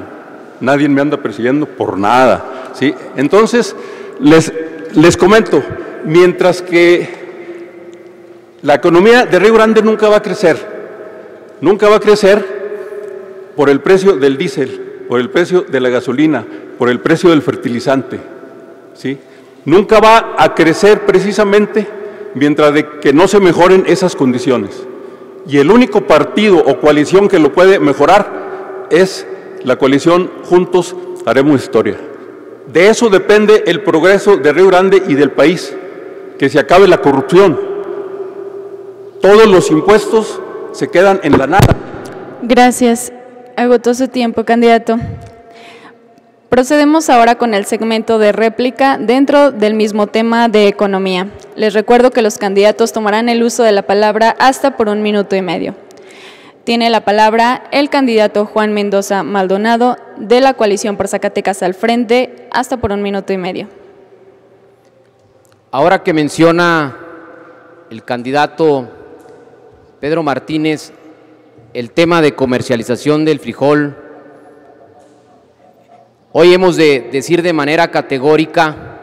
Nadie me anda persiguiendo por nada, ¿sí? Entonces, les comento, mientras que la economía de Río Grande nunca va a crecer por el precio del diésel, por el precio de la gasolina, por el precio del fertilizante, ¿sí? Nunca va a crecer precisamente mientras de que no se mejoren esas condiciones. Y el único partido o coalición que lo puede mejorar es la coalición Juntos Haremos Historia. De eso depende el progreso de Río Grande y del país, que se acabe la corrupción. Todos los impuestos se quedan en la nada. Gracias. Agotó su tiempo, candidato. Procedemos ahora con el segmento de réplica dentro del mismo tema de economía. Les recuerdo que los candidatos tomarán el uso de la palabra hasta por 1 minuto y medio. Tiene la palabra el candidato Juan Mendoza Maldonado de la coalición por Zacatecas al Frente, hasta por 1 minuto y medio. Ahora que menciona el candidato Pedro Martínez el tema de comercialización del frijol, hoy hemos de decir de manera categórica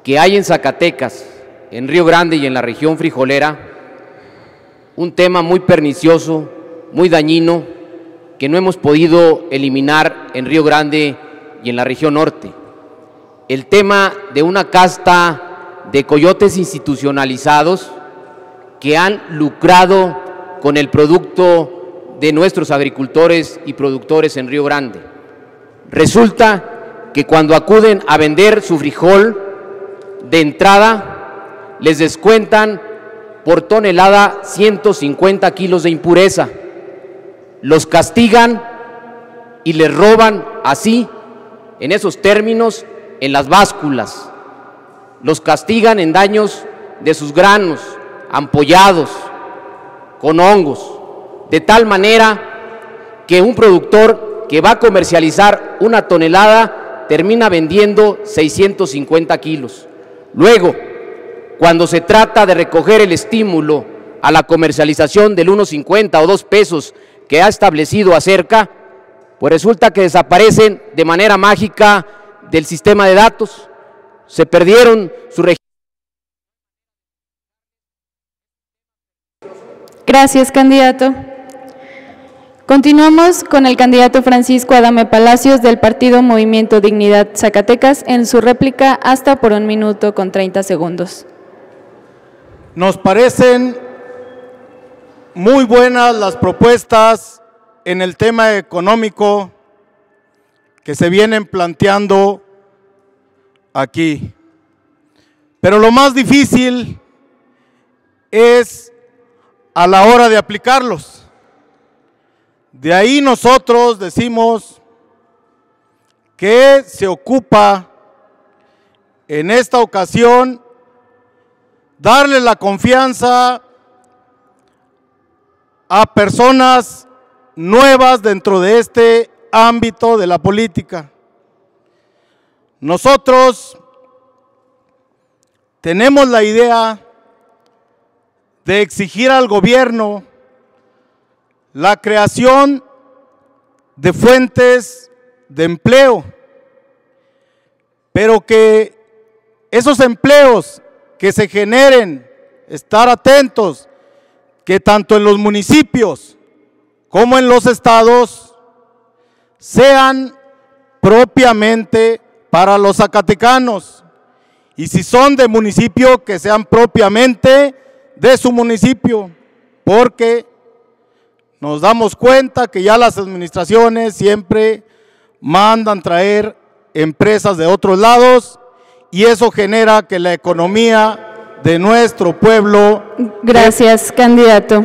que hay en Zacatecas, en Río Grande y en la región frijolera, un tema muy pernicioso, muy dañino, que no hemos podido eliminar en Río Grande y en la región norte. El tema de una casta de coyotes institucionalizados que han lucrado con el producto de nuestros agricultores y productores en Río Grande. Resulta que cuando acuden a vender su frijol, de entrada les descuentan por tonelada 150 kilos de impureza. Los castigan y les roban así, en esos términos, en las básculas. Los castigan en daños de sus granos, ampollados, con hongos, de tal manera que un productor que va a comercializar 1 tonelada termina vendiendo 650 kilos. Luego, cuando se trata de recoger el estímulo a la comercialización del 1.50 o 2 pesos que ha establecido Acerca, pues resulta que desaparecen de manera mágica del sistema de datos, se perdieron su registro. Gracias, candidato. Continuamos con el candidato Francisco Adame Palacios del partido Movimiento Dignidad Zacatecas en su réplica hasta por 1 minuto con 30 segundos. Nos parecen muy buenas las propuestas en el tema económico que se vienen planteando aquí. Pero lo más difícil es a la hora de aplicarlos. De ahí nosotros decimos que se ocupa en esta ocasión darle la confianza a personas nuevas dentro de este ámbito de la política. Nosotros tenemos la idea de exigir al gobierno la creación de fuentes de empleo, pero que esos empleos que se generen, estar atentos, que tanto en los municipios como en los estados sean propiamente para los zacatecanos, y si son de municipio, que sean propiamente de su municipio, porque nos damos cuenta que ya las administraciones siempre mandan traer empresas de otros lados y eso genera que la economía de nuestro pueblo… Gracias, candidato.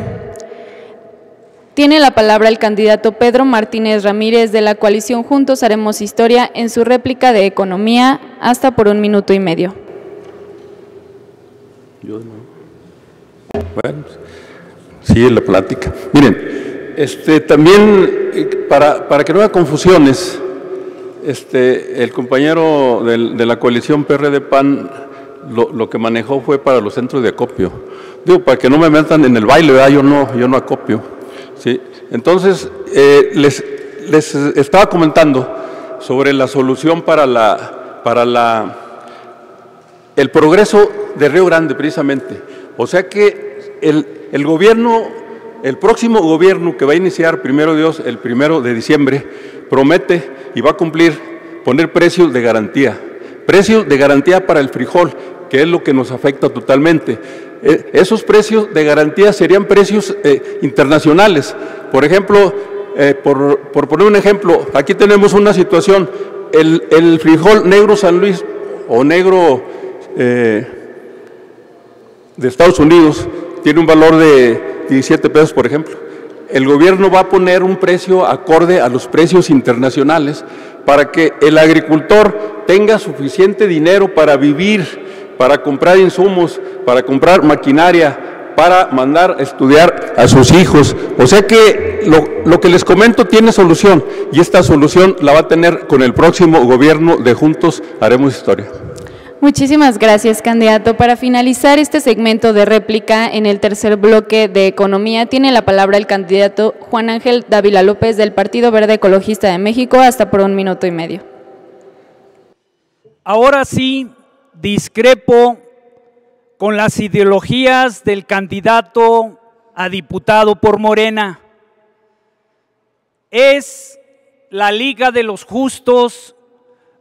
Tiene la palabra el candidato Pedro Martínez Ramírez de la coalición Juntos Haremos Historia en su réplica de Economía hasta por 1 minuto y medio. Bueno, sigue la plática. Miren, también para que no haya confusiones, el compañero de la coalición PRD-PAN lo que manejó fue para los centros de acopio. Digo, para que no me metan en el baile, ¿verdad? Yo no acopio. ¿Sí? Entonces, les estaba comentando sobre la solución para el progreso de Río Grande, precisamente. O sea que el gobierno, el próximo gobierno que va a iniciar, primero Dios, el 1 de diciembre, promete y va a cumplir poner precios de garantía para el frijol, que es lo que nos afecta totalmente. Esos precios de garantía serían precios internacionales. Por ejemplo, por poner un ejemplo, aquí tenemos una situación, el frijol negro San Luis o negro de Estados Unidos tiene un valor de 17 pesos, por ejemplo. El gobierno va a poner un precio acorde a los precios internacionales para que el agricultor tenga suficiente dinero para vivir, para comprar insumos, para comprar maquinaria, para mandar a estudiar a sus hijos. O sea que lo que les comento tiene solución y esta solución la va a tener con el próximo gobierno de Juntos Haremos Historia. Muchísimas gracias, candidato. Para finalizar este segmento de réplica en el tercer bloque de Economía, tiene la palabra el candidato Juan Ángel Dávila López del Partido Verde Ecologista de México hasta por 1 minuto y medio. Ahora sí, discrepo con las ideologías del candidato a diputado por Morena. Es la Liga de los Justos,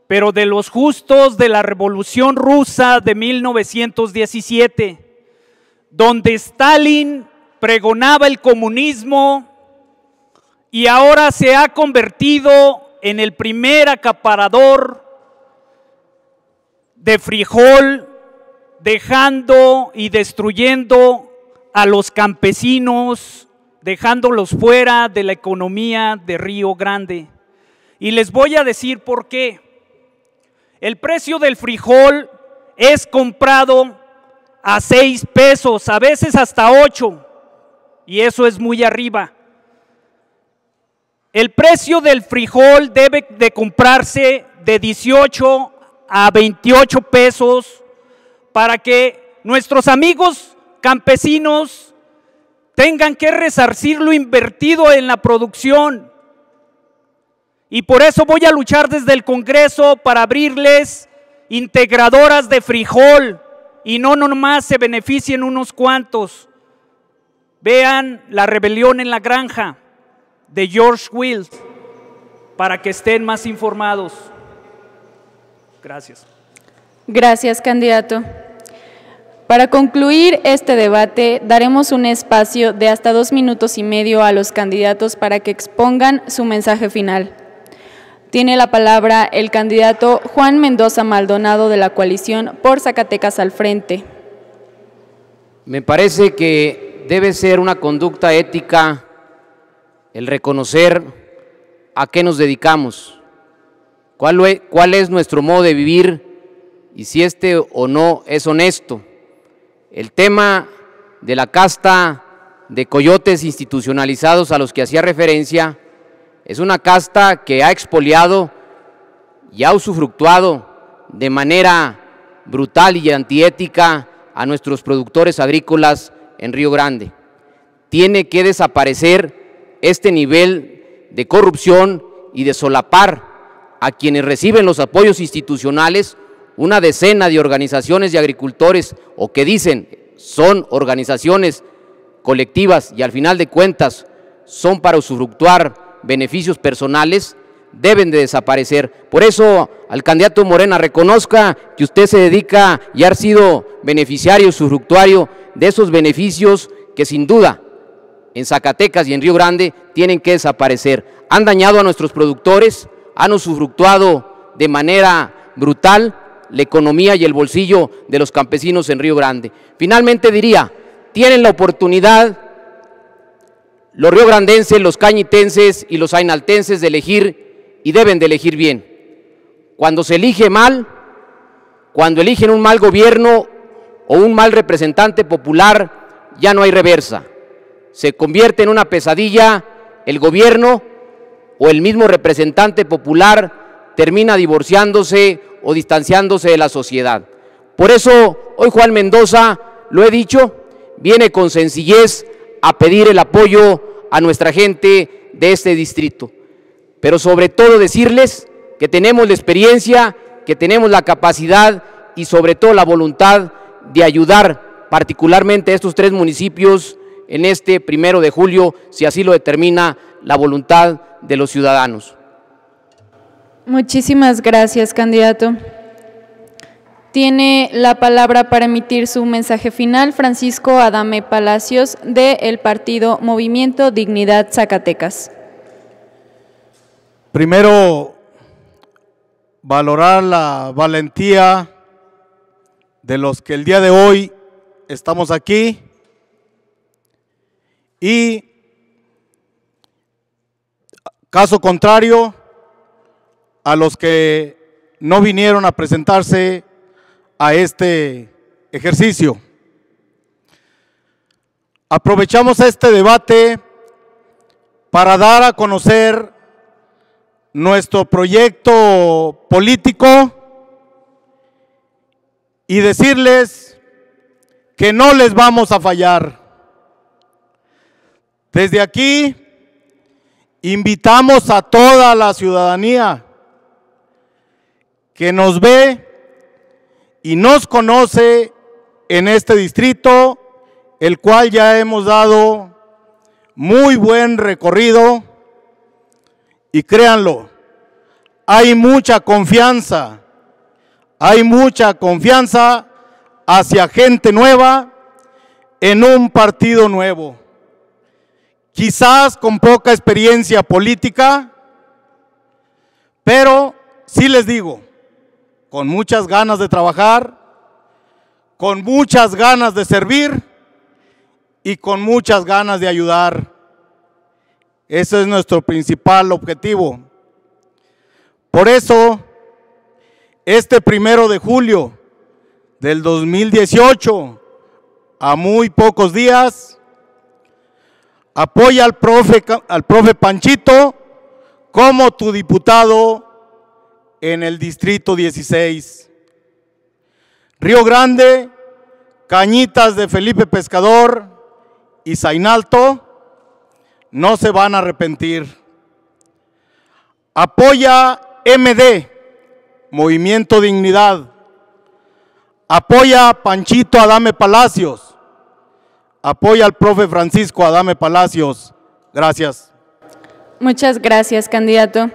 pero de los justos de la Revolución Rusa de 1917, donde Stalin pregonaba el comunismo y ahora se ha convertido en el primer acaparador de frijol, dejando y destruyendo a los campesinos, dejándolos fuera de la economía de Río Grande. Y les voy a decir por qué. El precio del frijol es comprado a 6 pesos, a veces hasta 8, y eso es muy arriba. El precio del frijol debe de comprarse de 18 a 28 pesos para que nuestros amigos campesinos tengan que resarcir lo invertido en la producción. Y por eso voy a luchar desde el Congreso para abrirles integradoras de frijol, y no nomás se beneficien unos cuantos. Vean La rebelión en la granja de George Will para que estén más informados. Gracias. Gracias, candidato. Para concluir este debate, daremos un espacio de hasta 2 minutos y medio a los candidatos para que expongan su mensaje final. Tiene la palabra el candidato Juan Mendoza Maldonado de la coalición por Zacatecas al Frente. Me parece que debe ser una conducta ética el reconocer a qué nos dedicamos, cuál es nuestro modo de vivir y si este o no es honesto. El tema de la casta de coyotes institucionalizados a los que hacía referencia es una casta que ha expoliado y ha usufructuado de manera brutal y antiética a nuestros productores agrícolas en Río Grande. Tiene que desaparecer este nivel de corrupción y de solapar a quienes reciben los apoyos institucionales, una decena de organizaciones de agricultores o que dicen son organizaciones colectivas y al final de cuentas son para usufructuar beneficios personales, deben de desaparecer. Por eso al candidato Morena, reconozca que usted se dedica y ha sido beneficiario, usufructuario de esos beneficios que sin duda en Zacatecas y en Río Grande tienen que desaparecer. Han dañado a nuestros productores, han usufructuado de manera brutal la economía y el bolsillo de los campesinos en Río Grande. Finalmente diría, tienen la oportunidad los riograndenses, los cañitenses y los ainaltenses de elegir y deben de elegir bien. Cuando se elige mal, cuando eligen un mal gobierno o un mal representante popular, ya no hay reversa. Se convierte en una pesadilla el gobierno o el mismo representante popular termina divorciándose o distanciándose de la sociedad. Por eso hoy Juan Mendoza, lo he dicho, viene con sencillez a pedir el apoyo a nuestra gente de este distrito, pero sobre todo decirles que tenemos la experiencia, que tenemos la capacidad y sobre todo la voluntad de ayudar particularmente a estos 3 municipios en este 1 de julio, si así lo determina la voluntad de los ciudadanos. Muchísimas gracias, candidato. Tiene la palabra para emitir su mensaje final Francisco Adame Palacios del partido Movimiento Dignidad Zacatecas. Primero, valorar la valentía de los que el día de hoy estamos aquí y, caso contrario, a los que no vinieron a presentarse a este ejercicio. Aprovechamos este debate para dar a conocer nuestro proyecto político y decirles que no les vamos a fallar. Desde aquí invitamos a toda la ciudadanía que nos ve y nos conoce en este distrito, el cual ya hemos dado muy buen recorrido y créanlo, hay mucha confianza hacia gente nueva en un partido nuevo. Quizás con poca experiencia política, pero sí les digo, con muchas ganas de trabajar, con muchas ganas de servir y con muchas ganas de ayudar. Ese es nuestro principal objetivo. Por eso, este 1 de julio del 2018, a muy pocos días, apoya al profe Panchito como tu diputado en el distrito 16. Río Grande, Cañitas de Felipe Pescador y Zainalto no se van a arrepentir. Apoya MD, Movimiento Dignidad, Apoya a Panchito Adame Palacios. Apoya al profe Francisco Adame Palacios. Gracias. Muchas gracias, candidato.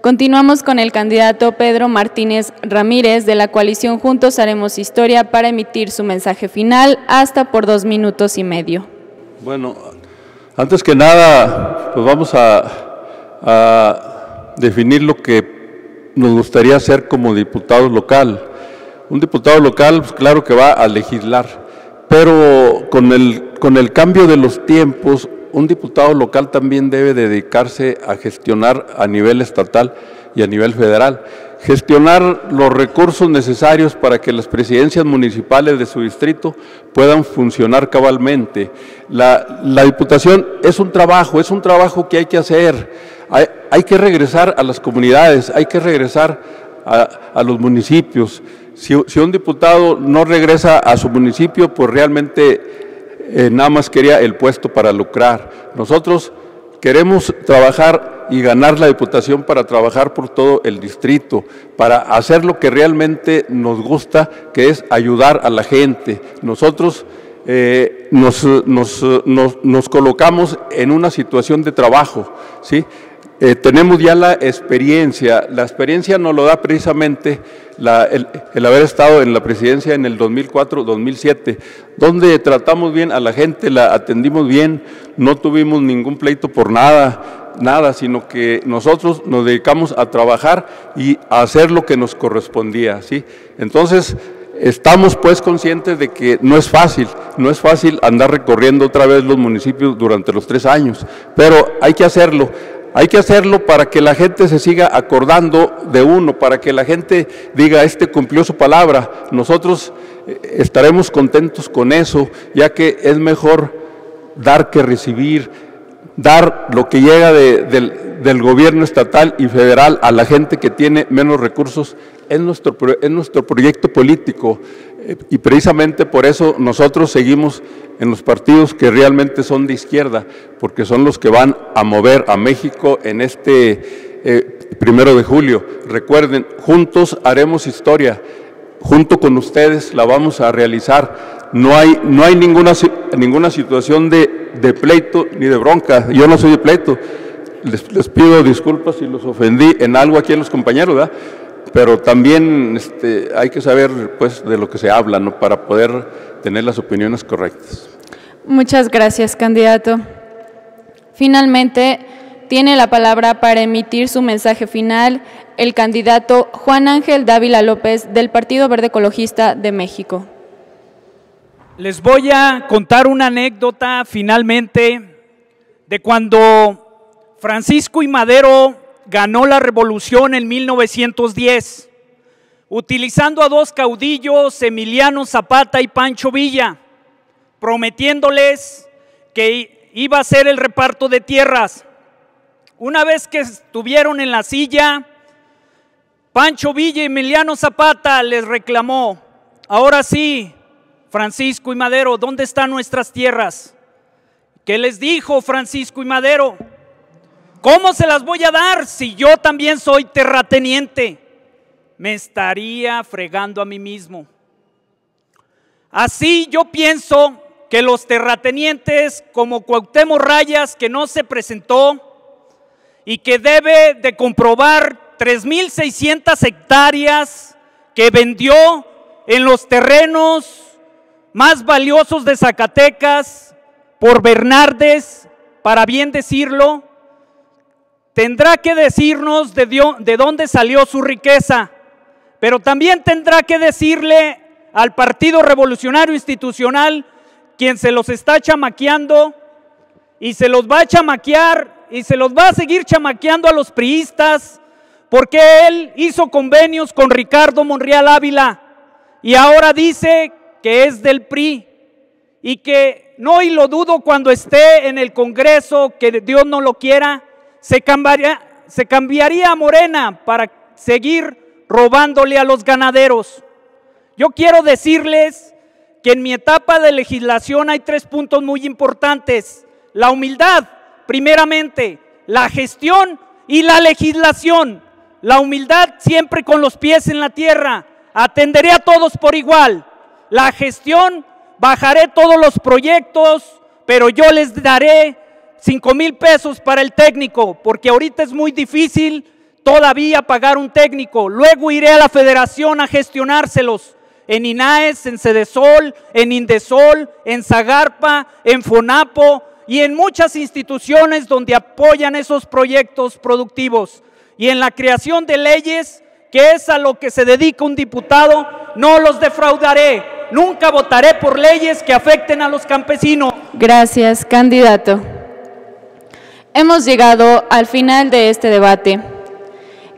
Continuamos con el candidato Pedro Martínez Ramírez de la coalición Juntos Haremos Historia para emitir su mensaje final hasta por 2 minutos y medio. Bueno, antes que nada, pues vamos a definir lo que nos gustaría hacer como diputado local. Un diputado local, pues claro que va a legislar, pero con el cambio de los tiempos, un diputado local también debe dedicarse a gestionar a nivel estatal y a nivel federal. Gestionar los recursos necesarios para que las presidencias municipales de su distrito puedan funcionar cabalmente. La diputación es un trabajo que hay que hacer. Hay que regresar a las comunidades, hay que regresar a los municipios. Si un diputado no regresa a su municipio, pues realmente nada más quería el puesto para lucrar. Nosotros queremos trabajar y ganar la diputación para trabajar por todo el distrito, para hacer lo que realmente nos gusta, que es ayudar a la gente. Nosotros nos colocamos en una situación de trabajo, ¿sí? Tenemos ya la experiencia nos lo da precisamente el haber estado en la presidencia en el 2004-2007, donde tratamos bien a la gente, la atendimos bien, no tuvimos ningún pleito por nada, sino que nosotros nos dedicamos a trabajar y a hacer lo que nos correspondía, ¿sí? Entonces, estamos pues conscientes de que no es fácil andar recorriendo otra vez los municipios durante los 3 años, pero hay que hacerlo. Hay que hacerlo para que la gente se siga acordando de uno, para que la gente diga, cumplió su palabra. Nosotros estaremos contentos con eso, ya que es mejor dar que recibir, dar lo que llega del gobierno estatal y federal a la gente que tiene menos recursos. Es nuestro proyecto político y precisamente por eso nosotros seguimos en los partidos que realmente son de izquierda, porque son los que van a mover a México en este 1 de julio. Recuerden, juntos haremos historia, junto con ustedes la vamos a realizar. No hay ninguna situación de pleito ni de bronca. Yo no soy de pleito. Les pido disculpas si los ofendí en algo aquí a los compañeros, ¿verdad? Pero también hay que saber pues de lo que se habla, ¿no?, para poder tener las opiniones correctas. Muchas gracias, candidato. Finalmente, tiene la palabra para emitir su mensaje final el candidato Juan Ángel Dávila López del Partido Verde Ecologista de México. Les voy a contar una anécdota finalmente de cuando Francisco I. Madero ganó la revolución en 1910, utilizando a 2 caudillos, Emiliano Zapata y Pancho Villa, prometiéndoles que iba a hacer el reparto de tierras. Una vez que estuvieron en la silla, Pancho Villa y Emiliano Zapata les reclamó: ahora sí, Francisco y Madero, ¿dónde están nuestras tierras? ¿Qué les dijo Francisco y Madero? ¿Cómo se las voy a dar si yo también soy terrateniente? Me estaría fregando a mí mismo. Así yo pienso que los terratenientes como Cuauhtémoc Rayas, que no se presentó y que debe de comprobar 3,600 hectáreas que vendió en los terrenos más valiosos de Zacatecas por Bernardes, para bien decirlo, tendrá que decirnos de dónde salió su riqueza, pero también tendrá que decirle al Partido Revolucionario Institucional, quien se los está chamaqueando y se los va a chamaquear y se los va a seguir chamaqueando a los priistas, porque él hizo convenios con Ricardo Monreal Ávila y ahora dice que es del PRI y que no, y lo dudo cuando esté en el Congreso, que Dios no lo quiera, se cambiaría a Morena para seguir robándole a los ganaderos. Yo quiero decirles que en mi etapa de legislación hay 3 puntos muy importantes: la humildad, primeramente, la gestión y la legislación. La humildad siempre con los pies en la tierra, atenderé a todos por igual. La gestión, bajaré todos los proyectos, pero yo les daré 5,000 pesos para el técnico, porque ahorita es muy difícil todavía pagar un técnico. Luego iré a la federación a gestionárselos, en INAES, en Cedesol, en Indesol, en Zagarpa, en Fonapo y en muchas instituciones donde apoyan esos proyectos productivos. Y en la creación de leyes, que es a lo que se dedica un diputado, no los defraudaré. Nunca votaré por leyes que afecten a los campesinos. Gracias, candidato. Hemos llegado al final de este debate,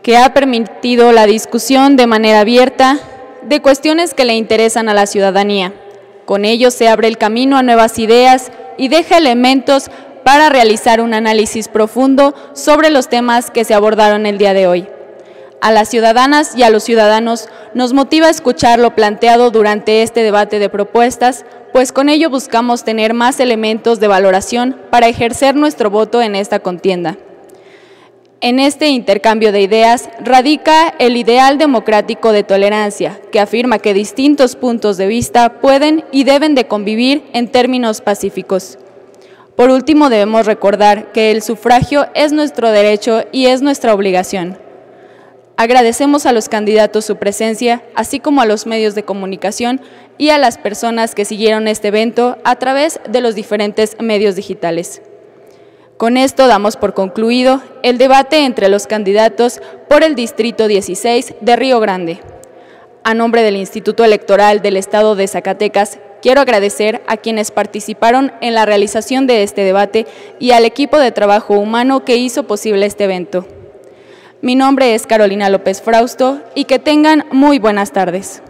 que ha permitido la discusión de manera abierta de cuestiones que le interesan a la ciudadanía. Con ello se abre el camino a nuevas ideas y deja elementos para realizar un análisis profundo sobre los temas que se abordaron el día de hoy. A las ciudadanas y a los ciudadanos nos motiva escuchar lo planteado durante este debate de propuestas, pues con ello buscamos tener más elementos de valoración para ejercer nuestro voto en esta contienda. En este intercambio de ideas radica el ideal democrático de tolerancia, que afirma que distintos puntos de vista pueden y deben de convivir en términos pacíficos. Por último, debemos recordar que el sufragio es nuestro derecho y es nuestra obligación. Agradecemos a los candidatos su presencia, así como a los medios de comunicación y a las personas que siguieron este evento a través de los diferentes medios digitales. Con esto damos por concluido el debate entre los candidatos por el Distrito 16 de Río Grande. A nombre del Instituto Electoral del Estado de Zacatecas, quiero agradecer a quienes participaron en la realización de este debate y al equipo de trabajo humano que hizo posible este evento. Mi nombre es Carolina López Frausto y que tengan muy buenas tardes.